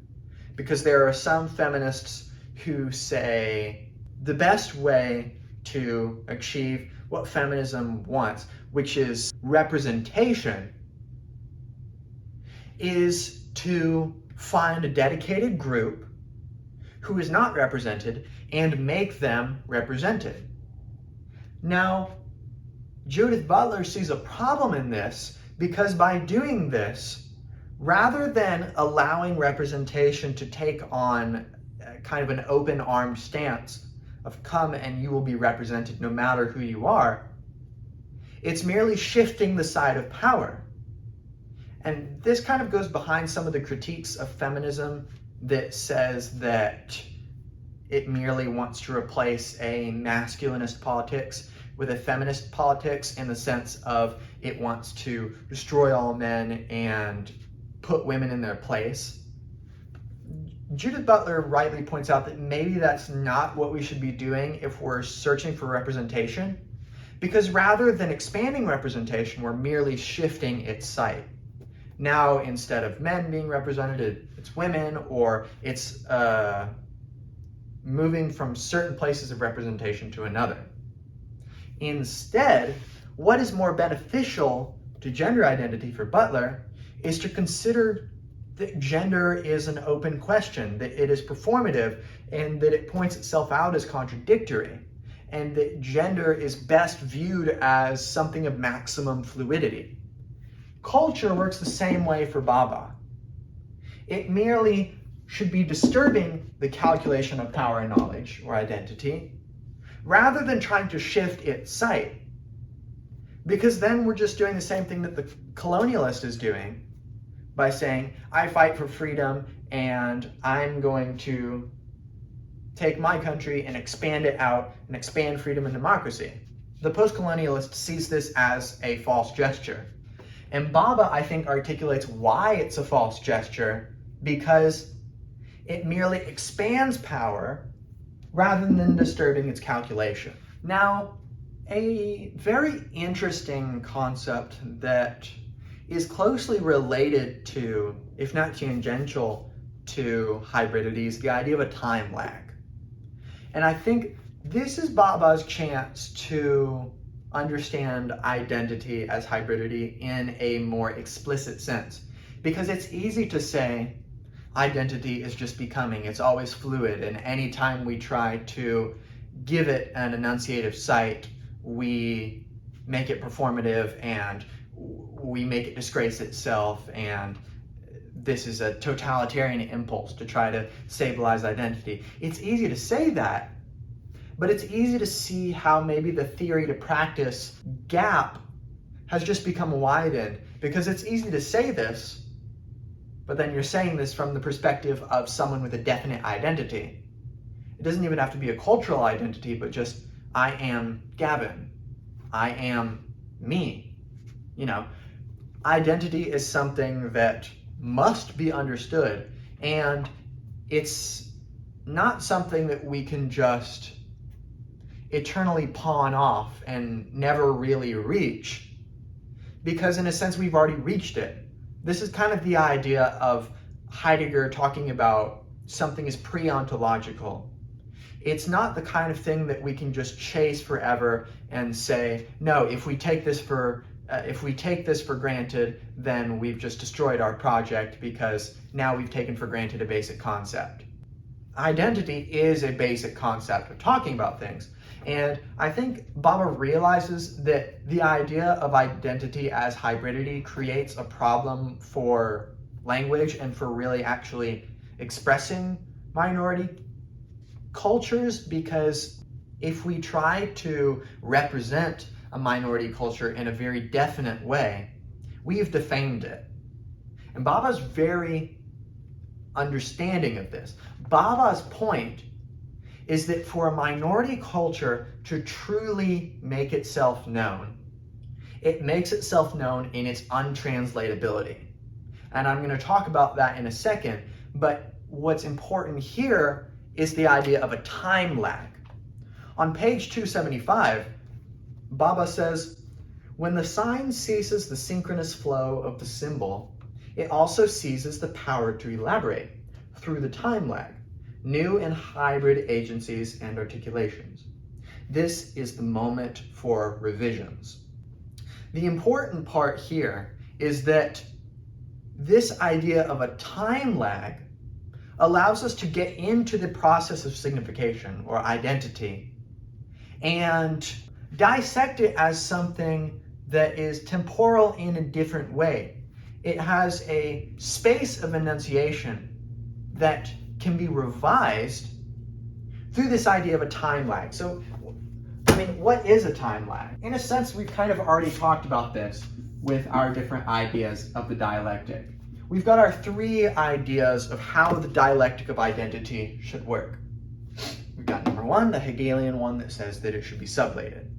Because there are some feminists who say the best way to achieve what feminism wants, which is representation, is to find a dedicated group who is not represented and make them represented. Now, Judith Butler sees a problem in this because by doing this, rather than allowing representation to take on kind of an open-armed stance of come and you will be represented no matter who you are, it's merely shifting the side of power. And this kind of goes behind some of the critiques of feminism that says that it merely wants to replace a masculinist politics with a feminist politics in the sense of it wants to destroy all men and put women in their place. Judith Butler rightly points out that maybe that's not what we should be doing if we're searching for representation, because rather than expanding representation, we're merely shifting its site. Now, instead of men being represented, it's women, or it's moving from certain places of representation to another. Instead, what is more beneficial to gender identity for Butler is to consider that gender is an open question, that it is performative, and that it points itself out as contradictory, and that gender is best viewed as something of maximum fluidity. Culture works the same way for Bhabha. It merely should be disturbing the calculation of power and knowledge, or identity, rather than trying to shift its site. Because then we're just doing the same thing that the colonialist is doing by saying, I fight for freedom and I'm going to take my country and expand it out and expand freedom and democracy. The postcolonialist sees this as a false gesture. And Bhabha, I think, articulates why it's a false gesture, because it merely expands power rather than disturbing its calculation. Now, a very interesting concept that is closely related to, if not tangential to hybridity, is the idea of a time lag. And I think this is Bhabha's chance to understand identity as hybridity in a more explicit sense. Because it's easy to say identity is just becoming, it's always fluid, and anytime we try to give it an enunciative site, we make it performative and we make it disgrace itself, and this is a totalitarian impulse to try to stabilize identity. It's easy to say that, but it's easy to see how maybe the theory to practice gap has just become widened, because it's easy to say this, but then you're saying this from the perspective of someone with a definite identity. It doesn't even have to be a cultural identity, but just, I am Gavin. I am me. You know, identity is something that must be understood, and it's not something that we can just eternally pawn off and never really reach, because in a sense we've already reached it. This is kind of the idea of Heidegger talking about something as pre-ontological. It's not the kind of thing that we can just chase forever and say, no, if we take this for granted, then we've just destroyed our project because now we've taken for granted a basic concept. Identity is a basic concept of talking about things. And I think Bhabha realizes that the idea of identity as hybridity creates a problem for language and for really actually expressing minority cultures, because if we try to represent a minority culture in a very definite way, we've defamed it. And Bhabha's very understanding of this. Bhabha's point is that for a minority culture to truly make itself known, it makes itself known in its untranslatability. And I'm going to talk about that in a second, but what's important here is the idea of a time lag. On page 275, Bhabha says, when the sign ceases the synchronous flow of the symbol, it also seizes the power to elaborate through the time lag, new and hybrid agencies and articulations. This is the moment for revisions. The important part here is that this idea of a time lag allows us to get into the process of signification or identity and dissect it as something that is temporal in a different way. It has a space of enunciation that can be revised through this idea of a time lag. So, what is a time lag? In a sense, we've kind of already talked about this with our different ideas of the dialectic. We've got our three ideas of how the dialectic of identity should work. We've got number one, the Hegelian one that says that it should be sublated.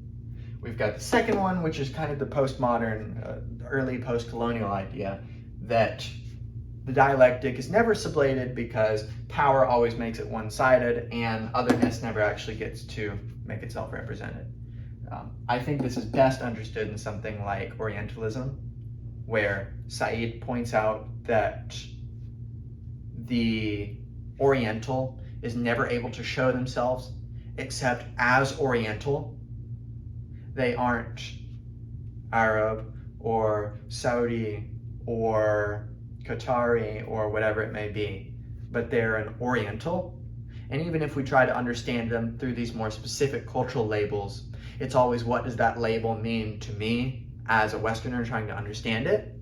We've got the second one, which is kind of the postmodern, early post-colonial idea that the dialectic is never sublated because power always makes it one-sided and otherness never actually gets to make itself represented. I think this is best understood in something like Orientalism, where Said points out that the Oriental is never able to show themselves except as Oriental. They aren't Arab or Saudi or Qatari or whatever it may be, but they're an Oriental. And even if we try to understand them through these more specific cultural labels, it's always, what does that label mean to me as a Westerner trying to understand it?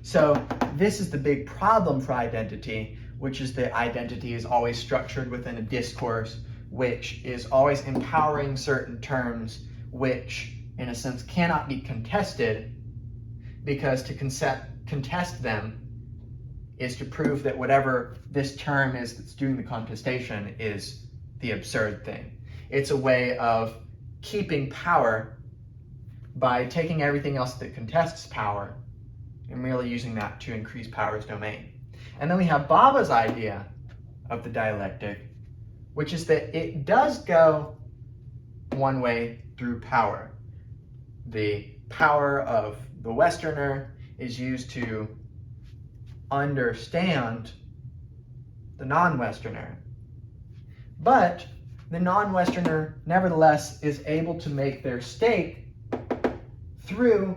So this is the big problem for identity, which is that identity is always structured within a discourse, which is always empowering certain terms, which in a sense cannot be contested, because to contest them is to prove that whatever this term is that's doing the contestation is the absurd thing. It's a way of keeping power by taking everything else that contests power and merely using that to increase power's domain. And then we have Bhabha's idea of the dialectic, which is that it does go one way through power. The power of the Westerner is used to understand the non-Westerner. But the non-Westerner, nevertheless, is able to make their stake through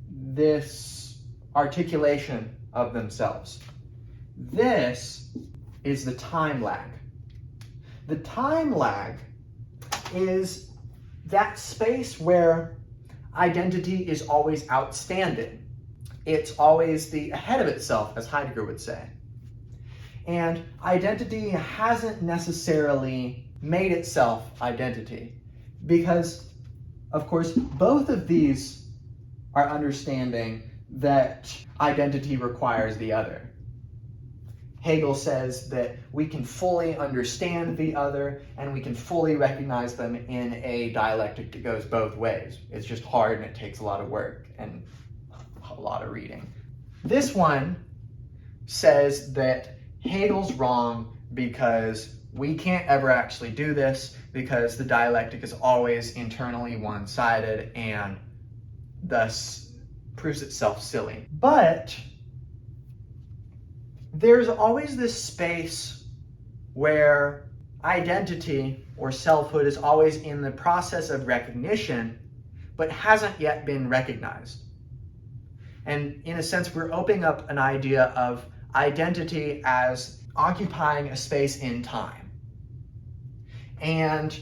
this articulation of themselves. This is the time lag. The time lag is that space where identity is always outstanding. It's always the ahead of itself, as Heidegger would say. And identity hasn't necessarily made itself identity, because, of course, both of these are understanding that identity requires the other. Hegel says that we can fully understand the other and we can fully recognize them in a dialectic that goes both ways. It's just hard and it takes a lot of work and a lot of reading. This one says that Hegel's wrong because we can't ever actually do this because the dialectic is always internally one-sided and thus proves itself silly. But there's always this space where identity or selfhood is always in the process of recognition, but hasn't yet been recognized. And in a sense, we're opening up an idea of identity as occupying a space in time. And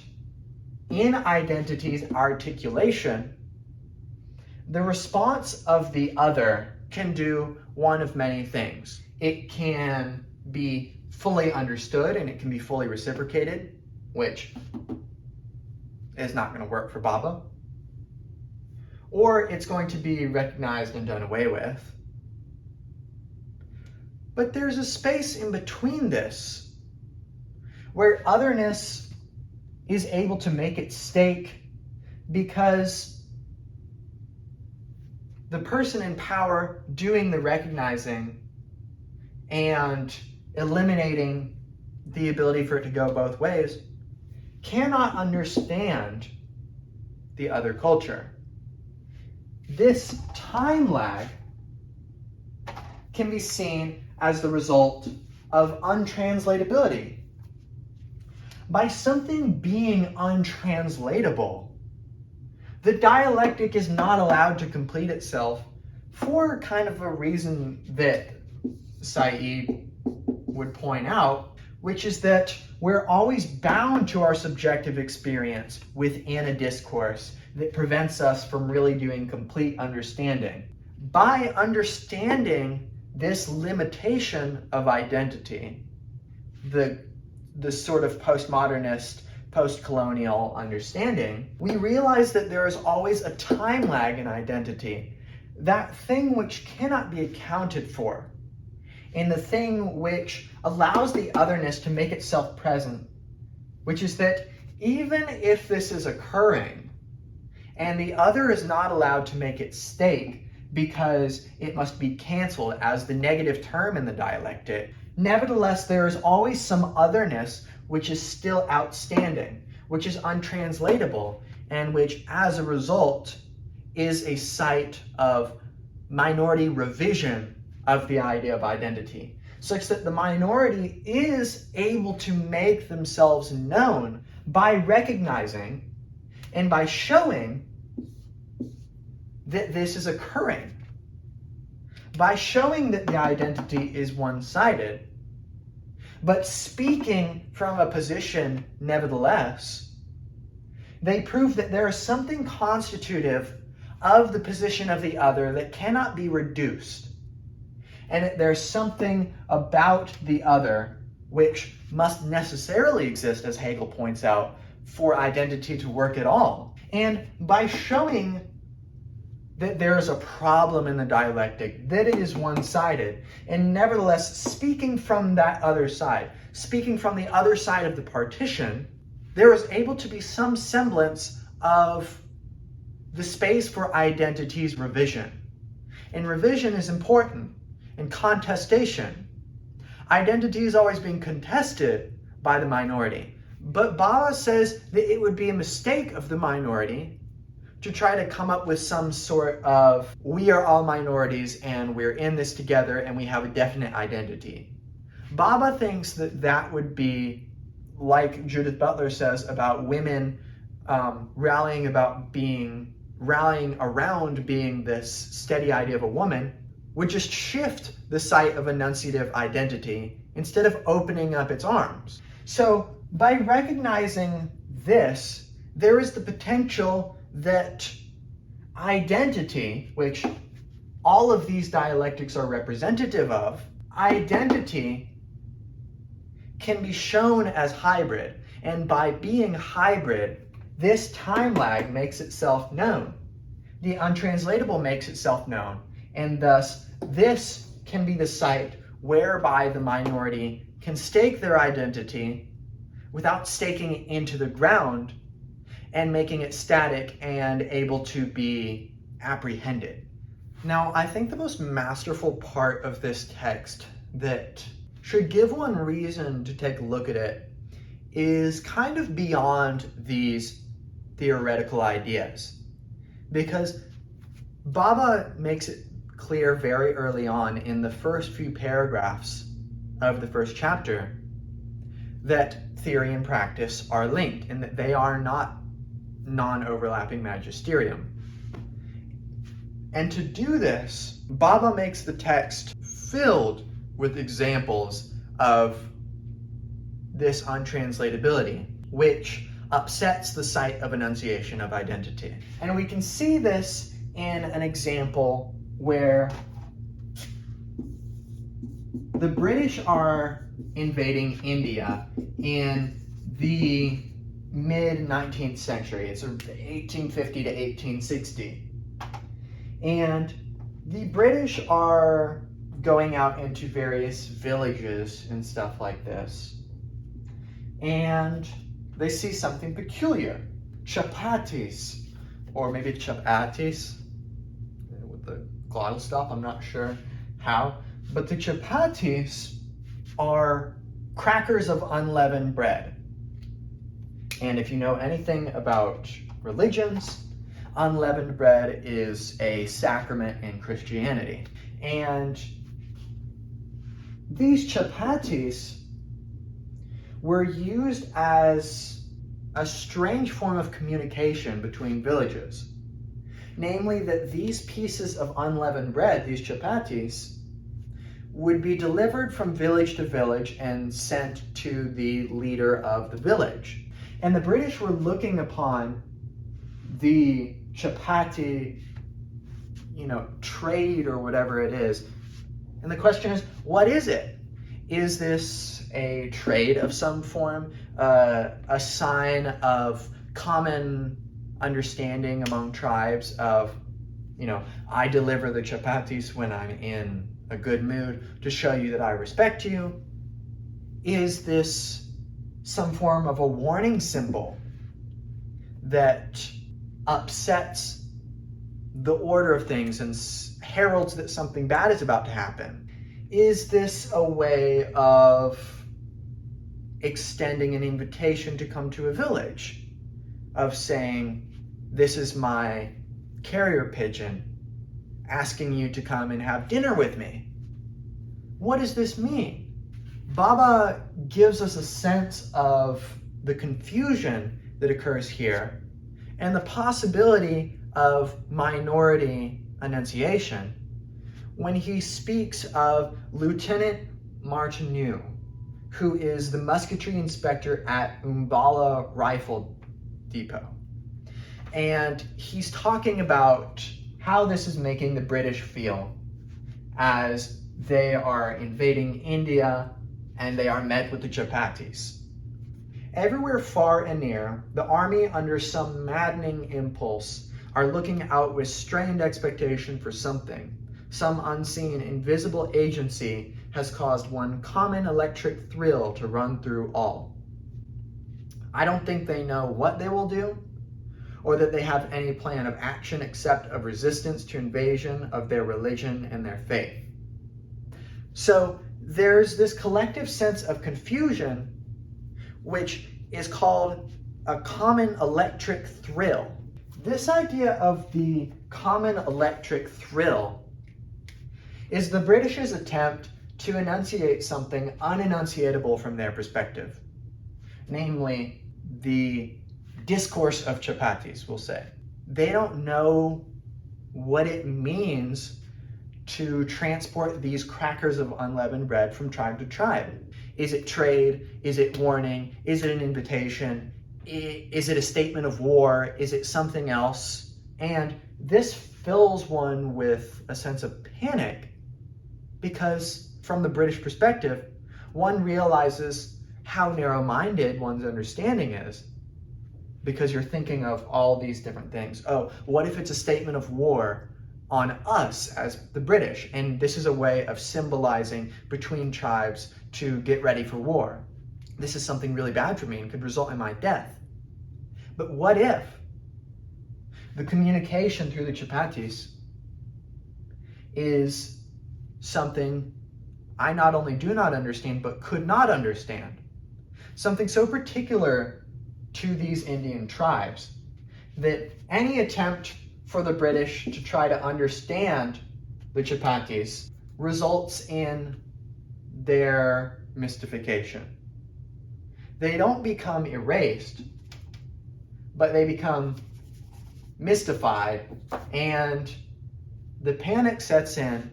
in identity's articulation, the response of the other can do one of many things. It can be fully understood and it can be fully reciprocated, which is not going to work for Bhabha. Or it's going to be recognized and done away with. But there's a space in between this where otherness is able to make its stake because the person in power doing the recognizing and eliminating the ability for it to go both ways cannot understand the other culture. This time lag can be seen as the result of untranslatability. By something being untranslatable, the dialectic is not allowed to complete itself for kind of a reason that Said would point out, which is that we're always bound to our subjective experience within a discourse that prevents us from really doing complete understanding. By understanding this limitation of identity, the sort of postmodernist, post-colonial understanding, we realize that there is always a time lag in identity, that thing which cannot be accounted for, and the thing which allows the otherness to make itself present, which is that even if this is occurring, and the other is not allowed to make its stake because it must be canceled as the negative term in the dialectic, nevertheless, there is always some otherness which is still outstanding, which is untranslatable, and which, as a result, is a site of minority revision of the idea of identity, such that the minority is able to make themselves known by recognizing and by showing that this is occurring. By showing that the identity is one-sided, but speaking from a position nevertheless, they prove that there is something constitutive of the position of the other that cannot be reduced, and that there's something about the other which must necessarily exist, as Hegel points out, for identity to work at all. And by showing that there is a problem in the dialectic, that it is one-sided, and nevertheless speaking from that other side, speaking from the other side of the partition, there is able to be some semblance of the space for identity's revision. And revision is important, and contestation. Identity is always being contested by the minority. But Bhabha says that it would be a mistake of the minority to try to come up with some sort of, we are all minorities and we're in this together and we have a definite identity. Bhabha thinks that that would be, like Judith Butler says about women rallying around being this steady idea of a woman, would just shift the site of enunciative identity instead of opening up its arms. So by recognizing this, there is the potential that identity, which all of these dialectics are representative of, identity can be shown as hybrid. And by being hybrid, this time lag makes itself known. The untranslatable makes itself known. And thus, this can be the site whereby the minority can stake their identity without staking it into the ground and making it static and able to be apprehended. Now, I think the most masterful part of this text that should give one reason to take a look at it is kind of beyond these theoretical ideas. Because Bhabha makes it clear very early on in the first few paragraphs of the first chapter that theory and practice are linked and that they are not non-overlapping magisterium. And to do this, Bhabha makes the text filled with examples of this untranslatability, which upsets the site of enunciation of identity. And we can see this in an example where the British are invading India in the mid-19th century. It's 1850 to 1860. And the British are going out into various villages and stuff like this. And they see something peculiar. Chapatis, or maybe chapatis, with the glottal stop, I'm not sure how. But the chapatis are crackers of unleavened bread. And if you know anything about religions, unleavened bread is a sacrament in Christianity. And these chapatis were used as a strange form of communication between villages. Namely, that these pieces of unleavened bread, these chapatis, would be delivered from village to village and sent to the leader of the village. And the British were looking upon the chapati, trade or whatever it is. And the question is, what is it? Is this a trade of some form, a sign of common understanding among tribes of, I deliver the chapatis when I'm in a good mood to show you that I respect you? Is this some form of a warning symbol that upsets the order of things and heralds that something bad is about to happen? Is this a way of extending an invitation to come to a village? Of saying, this is my carrier pigeon asking you to come and have dinner with me? What does this mean? Bhabha gives us a sense of the confusion that occurs here and the possibility of minority enunciation when he speaks of Lieutenant Martineau, who is the musketry inspector at Umballa Rifle Depot. And he's talking about how this is making the British feel as they are invading India and they are met with the chapatis. Everywhere far and near, the army, under some maddening impulse, are looking out with strained expectation for something. Some unseen, invisible agency has caused one common electric thrill to run through all. I don't think they know what they will do, or that they have any plan of action except of resistance to invasion of their religion and their faith. So there's this collective sense of confusion, which is called a common electric thrill. This idea of the common electric thrill is the British's attempt to enunciate something unenunciatable from their perspective, namely the discourse of chapatis, we'll say. They don't know what it means to transport these crackers of unleavened bread from tribe to tribe. Is it trade? Is it warning? Is it an invitation? Is it a statement of war? Is it something else? And this fills one with a sense of panic because from the British perspective, one realizes how narrow-minded one's understanding is because you're thinking of all these different things. Oh, what if it's a statement of war on us as the British? And this is a way of symbolizing between tribes to get ready for war. This is something really bad for me and could result in my death. But what if the communication through the chapatis is something I not only do not understand, but could not understand. Something so particular to these Indian tribes that any attempt for the British to try to understand the Chapatis results in their mystification. They don't become erased, but they become mystified, and the panic sets in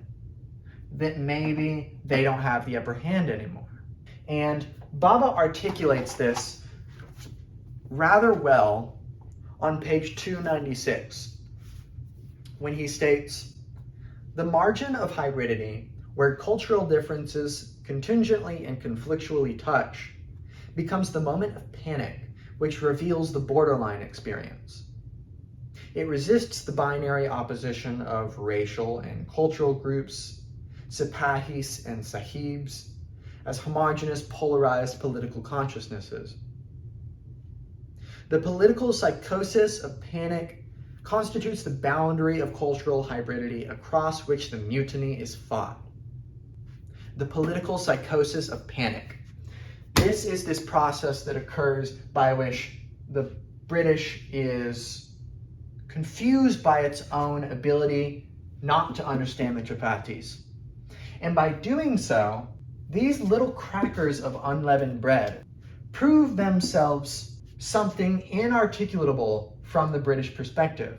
that maybe they don't have the upper hand anymore. And Bhabha articulates this rather well on page 296 when he states, "The margin of hybridity, where cultural differences contingently and conflictually touch, becomes the moment of panic which reveals the borderline experience. It resists the binary opposition of racial and cultural groups, Sipahis and Sahibs, as homogeneous polarized political consciousnesses. The political psychosis of panic constitutes the boundary of cultural hybridity across which the mutiny is fought." The political psychosis of panic. This is this process that occurs by which the British is confused by its own ability not to understand the Chapatis. And by doing so, these little crackers of unleavened bread prove themselves something inarticulable from the British perspective.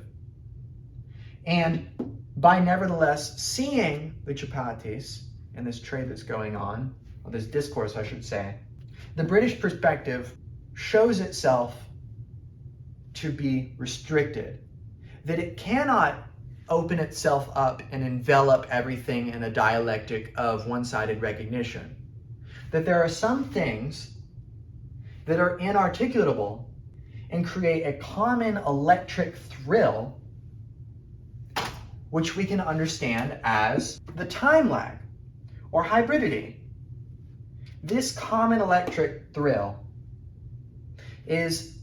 And by nevertheless seeing the Chapatis and this trade that's going on, or this discourse, I should say, the British perspective shows itself to be restricted, that it cannot open itself up and envelop everything in a dialectic of one-sided recognition. That there are some things that are inarticulable and create a common electric thrill, which we can understand as the time lag or hybridity. This common electric thrill is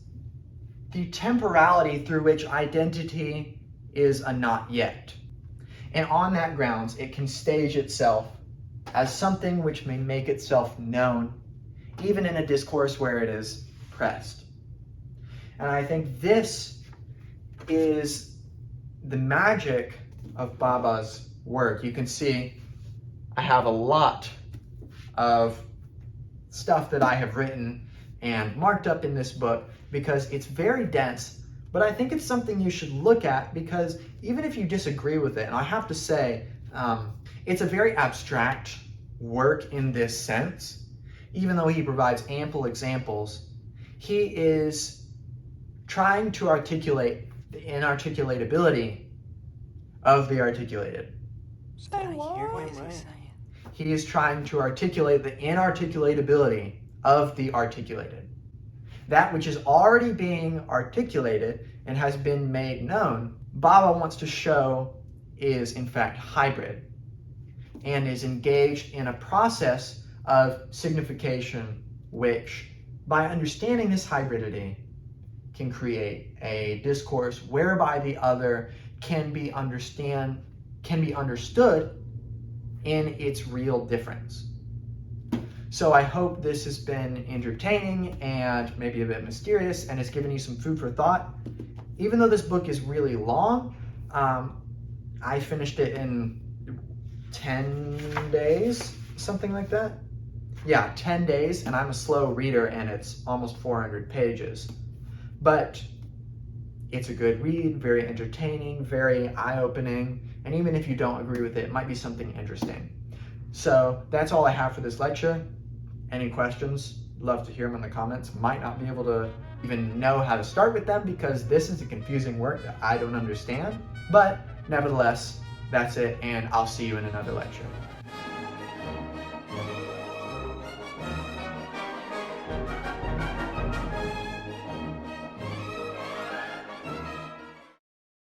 the temporality through which identity is a not yet. And on that grounds, it can stage itself as something which may make itself known, even in a discourse where it is pressed. And I think this is the magic of Bhabha's work. You can see I have a lot of stuff that I have written and marked up in this book because it's very dense, but I think it's something you should look at, because even if you disagree with it, and I have to say, it's a very abstract work in this sense, even though he provides ample examples, he is trying to articulate the inarticulatability of the articulated. He is trying to articulate the inarticulatability of the articulated. That which is already being articulated and has been made known, Bhabha wants to show is in fact hybrid and is engaged in a process of signification which, by understanding this hybridity, can create a discourse whereby the other can be understood in its real difference. So I hope this has been entertaining and maybe a bit mysterious and has given you some food for thought. Even though this book is really long, I finished it in 10 days, something like that. Yeah, 10 days, and I'm a slow reader and it's almost 400 pages. But it's a good read, very entertaining, very eye-opening, and even if you don't agree with it, it might be something interesting. So that's all I have for this lecture. Any questions? Love to hear them in the comments. Might not be able to even know how to start with them because this is a confusing work that I don't understand. But nevertheless, that's it, and I'll see you in another lecture.